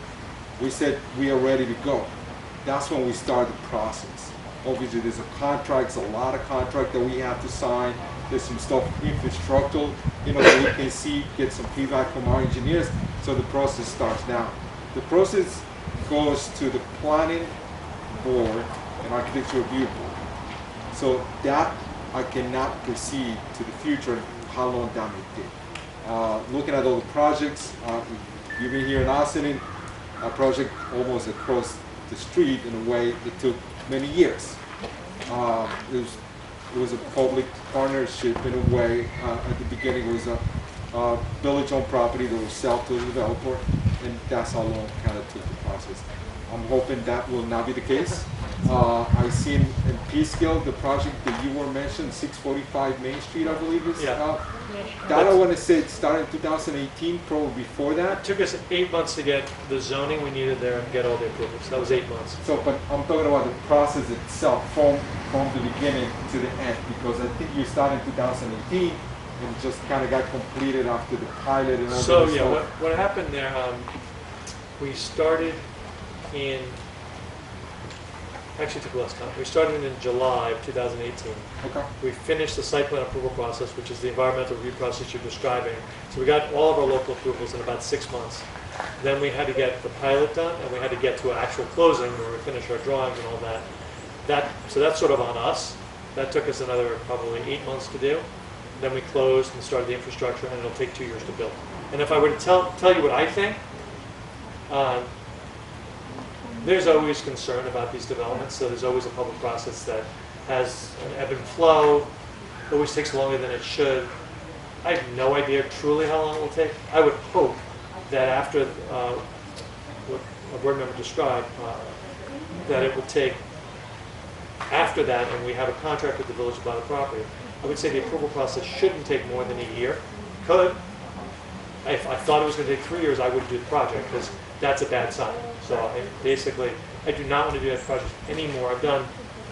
we said we are ready to go. That's when we start the process. Obviously there's a lot of contract that we have to sign. There's some stuff infrastructural, that we can see, get some feedback from our engineers. So the process starts now. The process goes to the planning board and architecture review board. So that I cannot proceed to the future how long that may take. Looking at all the projects, you've been here in Ossining, a project almost across the street in a way that took many years. It was a public partnership in a way. At the beginning it was a village-owned property that was sold to the developer, and that's how long it kind of took the process. I'm hoping that will not be the case. I've seen in Peekskill the project that you were mentioned, 645 Main Street, I believe is. Yeah. That I want to say it started in 2018, probably before that. It took us 8 months to get the zoning we needed there and get all the approvals. That was 8 months. So, but I'm talking about the process itself from the beginning to the end, because I think you started in 2018 and just kind of got completed after the pilot and all that. So yeah, what happened there? We started in. Actually, it took less time. We started in July of 2018. Okay. We finished the site plan approval process, which is the environmental review process you're describing. So we got all of our local approvals in about 6 months. Then we had to get the pilot done, and we had to get to an actual closing where we finish our drawings and all that. So that's sort of on us. That took us another probably 8 months to do. Then we closed and started the infrastructure, and it'll take 2 years to build. And if I were to tell you what I think, there's always concern about these developments. So there's always a public process that has an ebb and flow. It always takes longer than it should. I have no idea truly how long it will take. I would hope that after what a board member described, that it would take after that, and we have a contract with the village about the property. I would say the approval process shouldn't take more than a year. Could. If I thought it was going to take 3 years, I wouldn't do the project because that's a bad sign. So I do not want to do that project anymore. I've done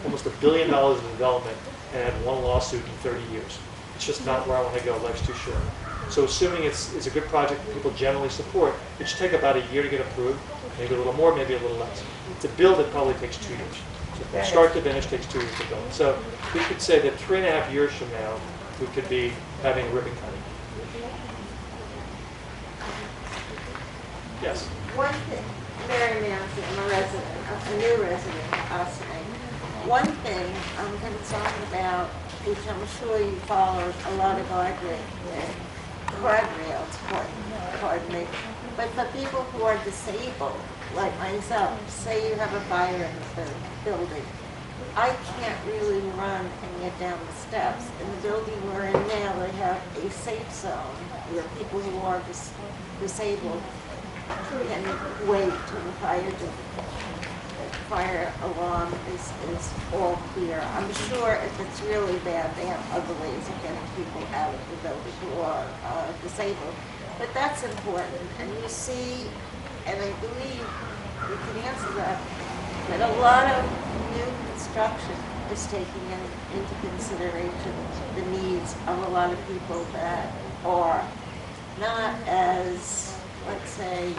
almost $1 billion in development and had one lawsuit in 30 years. It's just not where I want to go. Life's too short. So assuming it's a good project that people generally support, it should take about a year to get approved, maybe a little more, maybe a little less. To build it probably takes 2 years. So from start to finish takes 2 years to build. So we could say that 3.5 years from now, we could be having a ribbon cutting. Yes? One thing, Mary Nancy, I'm a new resident of Ossining. One thing I'm concerned about, which I'm sure you followed a lot of guardrails, pardon me, but for people who are disabled, like myself, say you have a fire in the building, I can't really run and get down the steps. In the building we're in now, they have a safe zone where people who are disabled can wait till the fire alarm is all clear. I'm sure if it's really bad, they have other ways of getting people out of the building who are disabled. But that's important. And you see, and I believe we can answer that a lot of new construction is taking into consideration the needs of a lot of people that are not as, let's say,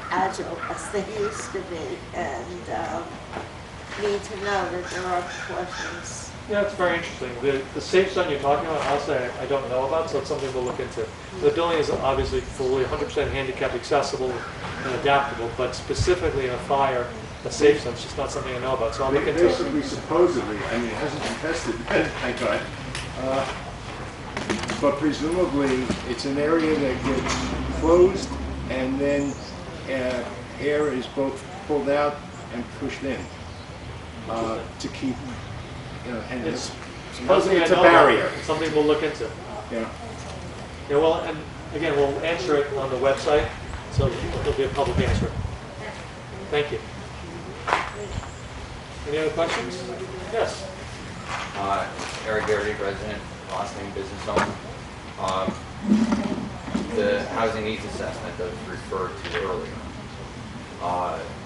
agile as they used to be, and need to know that there are precautions. Yeah, it's very interesting. The safe zone you're talking about, I'll say I don't know about, so it's something we'll look into. The building is obviously fully 100% handicap accessible and adaptable, but specifically in a fire, a safe zone is just not something I know about, so I'll look into it. Basically, supposedly, I mean, it hasn't been tested, thank God. But presumably, it's an area that gets closed and then air is both pulled out and pushed in to keep, and It's supposedly it's a I know about. barrier. It's something we'll look into. Yeah. Yeah, well, and again, we'll answer it on the website, so it'll be a public answer. Thank you. Any other questions? Yes. Eric Garrity, resident, Ossining business owner. The housing needs assessment that was referred to earlier.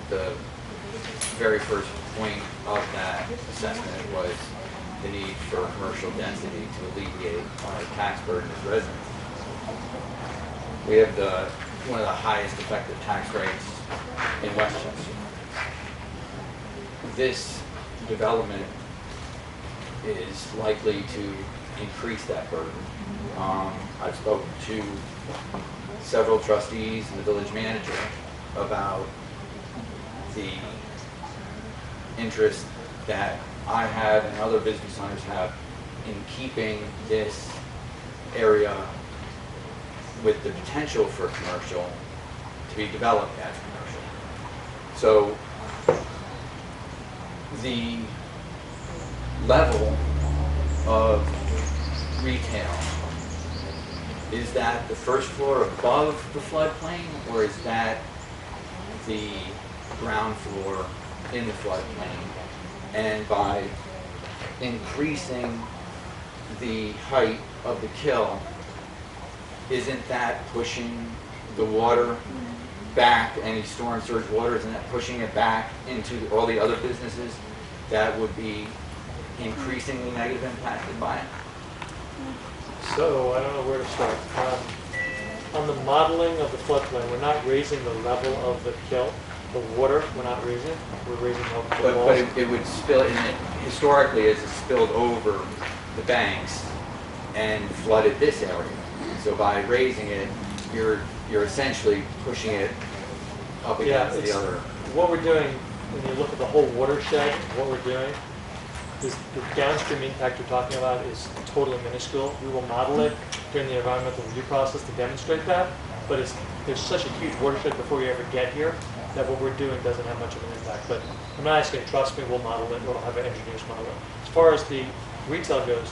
The very first point of that assessment was the need for commercial density to alleviate our tax burden as residents. We have one of the highest effective tax rates in Westchester. This development is likely to increase that burden. I've spoken to several trustees and the village manager about the interest that I have and other business owners have in keeping this area with the potential for commercial to be developed as commercial. So the level of retail, is that the first floor above the floodplain, or is that the ground floor in the floodplain? And by increasing the height of the kill, isn't that pushing the water back, any storm surge water, isn't that pushing it back into all the other businesses that would be increasingly negatively impacted by it? So I don't know where to start. On the modeling of the floodplain, we're not raising the level of the kill. The water, we're not raising it. We're raising the walls. But it would spill, historically, as it spilled over the banks and flooded this area. So by raising it, you're essentially pushing it up Yeah, against the it's, other. what we're doing, when you look at the whole watershed, what we're doing, is the downstream impact you're talking about is totally minuscule. We will model it during the environmental review process to demonstrate that, but there's such a huge watershed before you ever get here that what we're doing doesn't have much of an impact. But I'm not asking, trust me, we'll model it, we'll have our engineers model it. As far as the retail goes,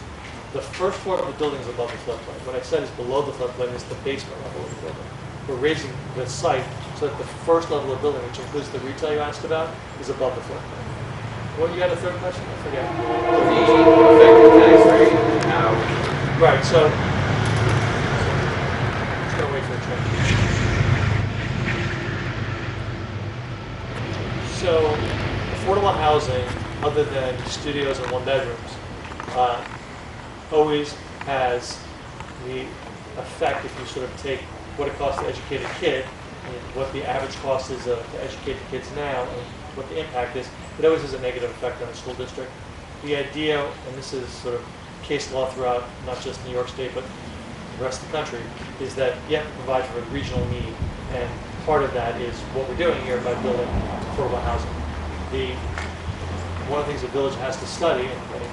the first floor of the building is above the floodplain. What I said is below the floodplain is the basement level of the building. We're raising the site so that the first level of the building, which includes the retail you asked about, is above the floodplain. Well, you had a third question? I forget. The effective tax rate and how. Right, so, just gonna wait for a change. So, affordable housing, other than studios and one bedrooms, always has the effect, if you sort of take what it costs to educate a kid and what the average cost is to educate the kids now and what the impact is, it always has a negative effect on the school district. The idea, and this is sort of case law throughout not just New York State but the rest of the country, is that you have to provide for a regional need, and part of that is what we're doing here by building affordable housing. One of the things the village has to study, and in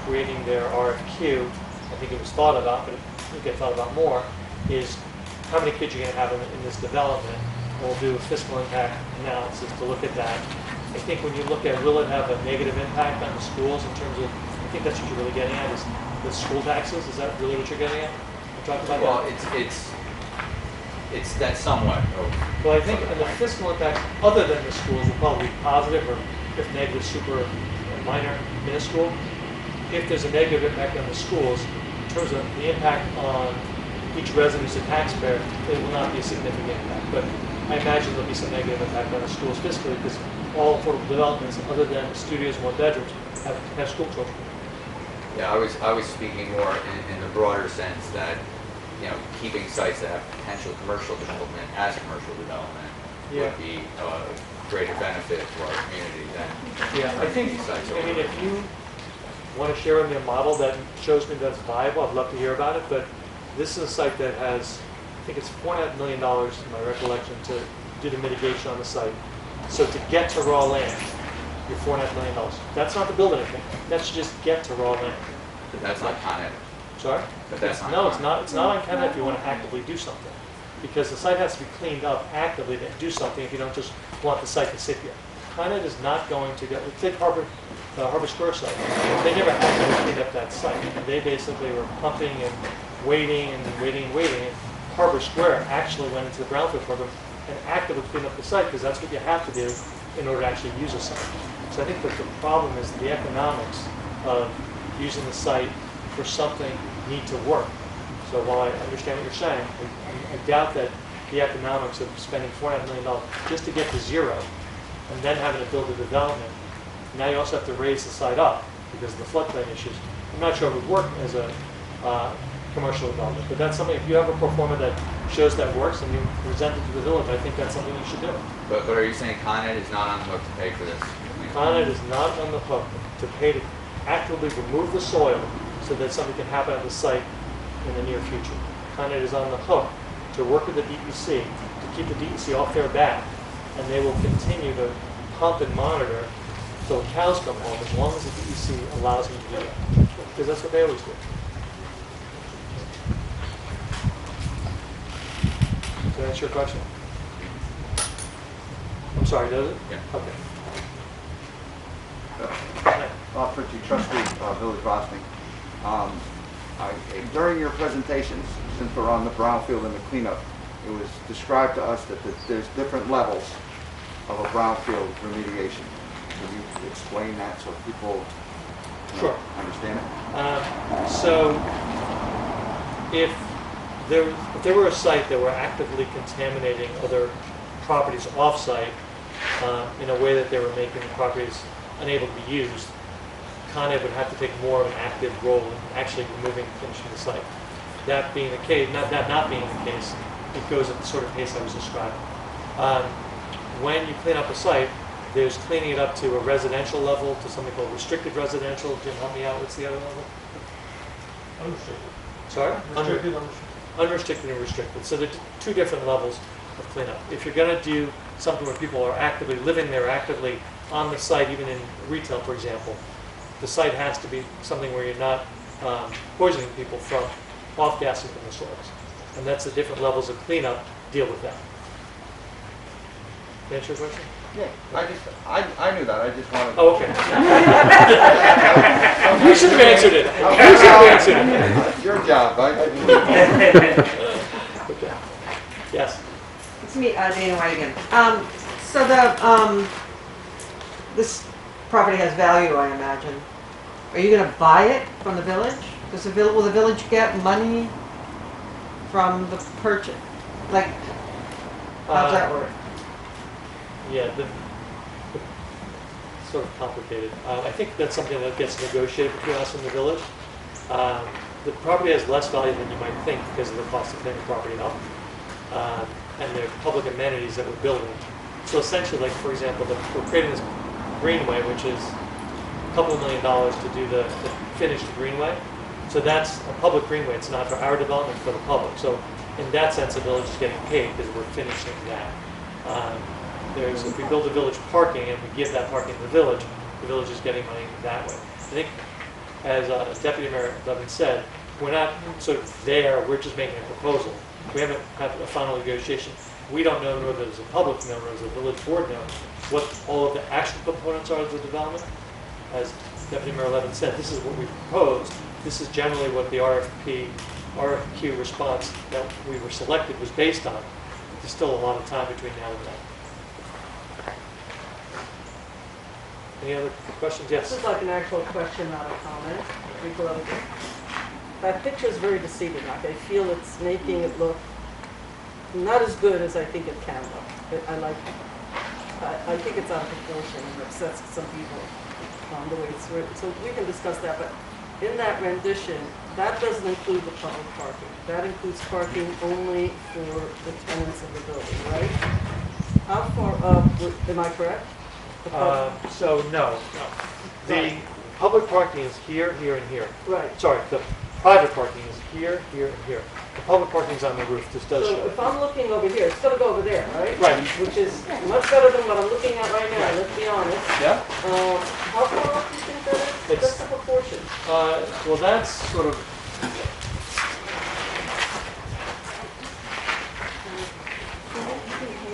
creating their RFQ, I think it was thought about, but it will get thought about more, is how many kids you're going to have in this development. And we'll do a fiscal impact analysis to look at that. I think when you look at will it have a negative impact on the schools in terms of, I think that's what you're really getting at, is the school taxes. Is that really what you're getting at? We talked about Well, that? it's that somewhat. Well, I think in the fiscal impact, other than the schools, will probably be positive, or if negative, super minor, minuscule. If there's a negative impact on the schools, in terms of the impact on each resident who's a taxpayer, it will not be a significant impact. But I imagine there'll be some negative impact on the schools fiscally, because all affordable developments, other than studios and one bedrooms, have school children. Yeah, I was speaking more in the broader sense that, you know, keeping sites that have potential commercial development as commercial development would be a greater benefit to our community than I think, these sites. I mean, if you want to share with me a model that shows me that's viable, I'd love to hear about it, but this is a site that has, I think it's $4.5 million in my recollection to do the mitigation on the site. So to get to raw land, you're $4.5 million. That's not to build anything. That's just get to raw land. But that's not Con Ed. Sorry? But that's not No, Con it's Ed. not. It's not on Con Ed if you want to actively do something, because the site has to be cleaned up actively to do something. If you don't just want the site to sit here, Con Ed is not going to go. Take Harbor Square site. They never actively cleaned up that site. They basically were pumping and waiting and waiting and waiting. And Harbor Square actually went into the Brownfield program and actively cleaned up the site, because that's what you have to do in order to actually use a site. So I think that the problem is the economics of using the site for something need to work. So while I understand what you're saying, I doubt that the economics of spending $4.5 million just to get to zero and then having to build a development. Now you also have to raise the site up because of the floodplain issues. I'm not sure it would work as a commercial development, but that's something, if you have a pro forma that shows that works and you present it to the village, I think that's something you should do. But are you saying Con Ed is not on the hook to pay for this? Con Ed is not on the hook to pay to actively remove the soil so that something can happen at the site in the near future. Con Ed is on the hook to work with the DEC to keep the DEC off their back, and they will continue to pump and monitor till cows come home, as long as the DEC allows them to do that, because that's what they always do. Does that answer your question? I'm sorry, does it? Yeah. Okay. For the trustee, Village Ossining. During your presentations, since we're on the brownfield and the cleanup, it was described to us that there's different levels of a brownfield remediation. Can you explain that so people understand it? So if there were a site that were actively contaminating other properties off-site in a way that they were making the properties unable to be used, Con Ed would have to take more of an active role in actually removing things from the site. That being the case, that not being the case, it goes at the sort of pace I was describing. When you clean up a site, there's cleaning it up to a residential level, to something called restricted residential. Jim, help me out. What's the other level? Unrestricted. Sorry? Unrestricted and restricted. So there are two different levels. of cleanup. If you're going to do something where people are actively living there, actively on the site, even in retail, for example, the site has to be something where you're not poisoning people from off-gassing from the soils. And that's the different levels of cleanup deal with that. Can I answer your question? Yeah, I knew that, I just wanted. Oh, okay. You should have answered it. You should have answered it. Your job, Okay. Yes. It's me, Dana White again. So this property has value, I imagine. Are you going to buy it from the village? Will the village get money from the purchase? Like, how's that work? Yeah, it's sort of complicated. I think that's something that gets negotiated between us and the village. The property has less value than you might think because of the cost of cleaning the property up. And the public amenities that we're building. So essentially, like for example, we're creating this greenway, which is a couple of $1 million to do to finish the greenway. So that's a public greenway. It's not for our development, for the public. So in that sense, the village is getting paid because we're finishing that. If we build a village parking and we give that parking to the village is getting money that way. I think, as Deputy Mayor Levin said, we're not sort of there. We're just making a proposal. We haven't had a final negotiation. We don't know, nor does the public know, nor does the village board know, what all of the actual components are of the development. As Deputy Mayor Levin said, this is what we proposed. This is generally what the RFQ response that we were selected was based on. There's still a lot of time between now and then. Any other questions? Yes. This is like an actual question, not a comment. That picture is very deceiving. Like I feel it's making it look not as good as I think it can look. I think it's out of proportion and upsets some people the way it's written. So we can discuss that. But in that rendition, that doesn't include the public parking. That includes parking only for the tenants of the building, right? How far up? Am I correct? So no. The public parking is here, here, and here. Right. Sorry, the private parking is here, here, and here. The public parking is on the roof. This does So show. if I'm looking over here, it's going to go over there, right? Right. Which is much better than what I'm looking at right now, let's be honest. Yeah. How far up do you think that is? It's- What's the proportion? Well, that's sort of.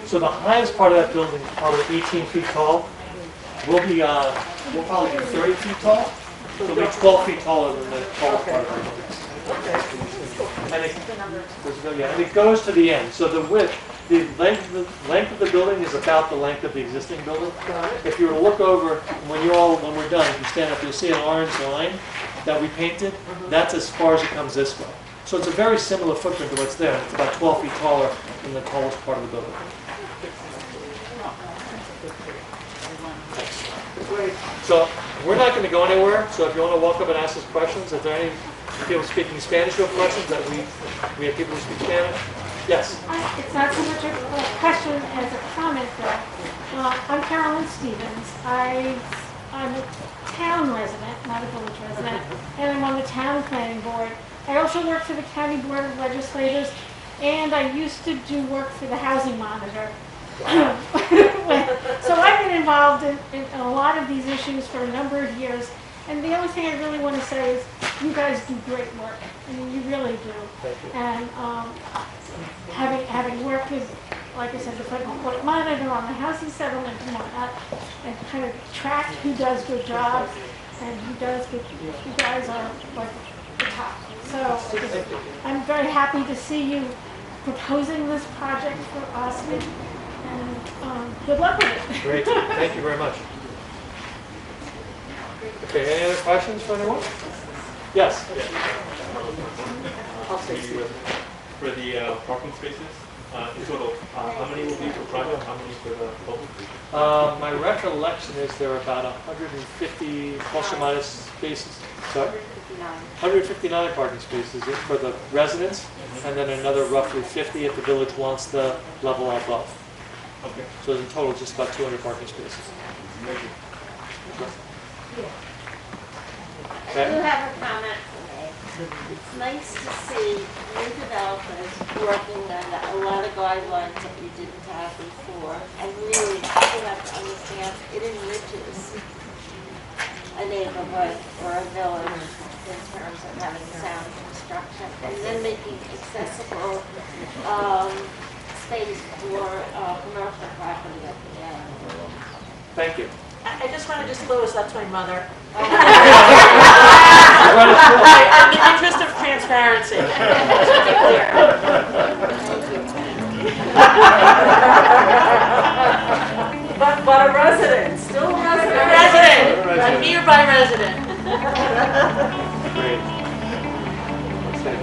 So the highest part of that building is probably 18 feet tall. We'll probably be 30 feet tall. So we'll be 12 feet taller than the tallest part of the building. And it goes to the end. So the width, the length of the building is about the length of the existing building. If you were to look over, when we're done, if you stand up, you'll see an orange line that we painted. That's as far as it comes this way. So it's a very similar footprint to what's there. It's about 12 feet taller than the tallest part of the building. So we're not going to go anywhere. So if you want to walk up and ask us questions, if there are any people speaking Spanish who have questions, that we have people who speak Spanish. Yes. It's not so much a question as a comment, though. I'm Carolyn Stevens. I'm a town resident, not a village resident, and I'm on the town planning board. I also work for the County Board of Legislators, and I used to do work for the Housing Monitor. So I've been involved in a lot of these issues for a number of years, and the only thing I really want to say is you guys do great work. I mean, you really do. Thank you. And having worked with, like I said, the Federal Court Monitor on the housing settlement and whatnot, and kind of tracked who does good jobs and who does good, you guys are like the top. So I'm very happy to see you proposing this project for Ossining, and good luck with it. Great. Thank you very much. Okay, any other questions for anyone? Yes. For the parking spaces, in total, how many will be for private, how many for the public? My recollection is there are about 150 plus or minus spaces. Sorry? 159 parking spaces for the residents, and then another roughly 50 if the village wants the level above. Okay. So in total, just about 200 parking spaces. Thank you. I do have a comment to make. nice to see new developers working on a lot of guidelines that we didn't have before, and really people have to understand it enriches a neighborhood or a village in terms of having sound construction, and then making accessible space for commercial property at the end. Thank you. I just want to disclose that's my mother. Right at school. In the interest of transparency. To be clear. But a resident, still a resident. A resident, a nearby resident. Great.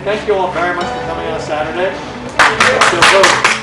Thank you all very much for coming on Saturday. Let's go vote.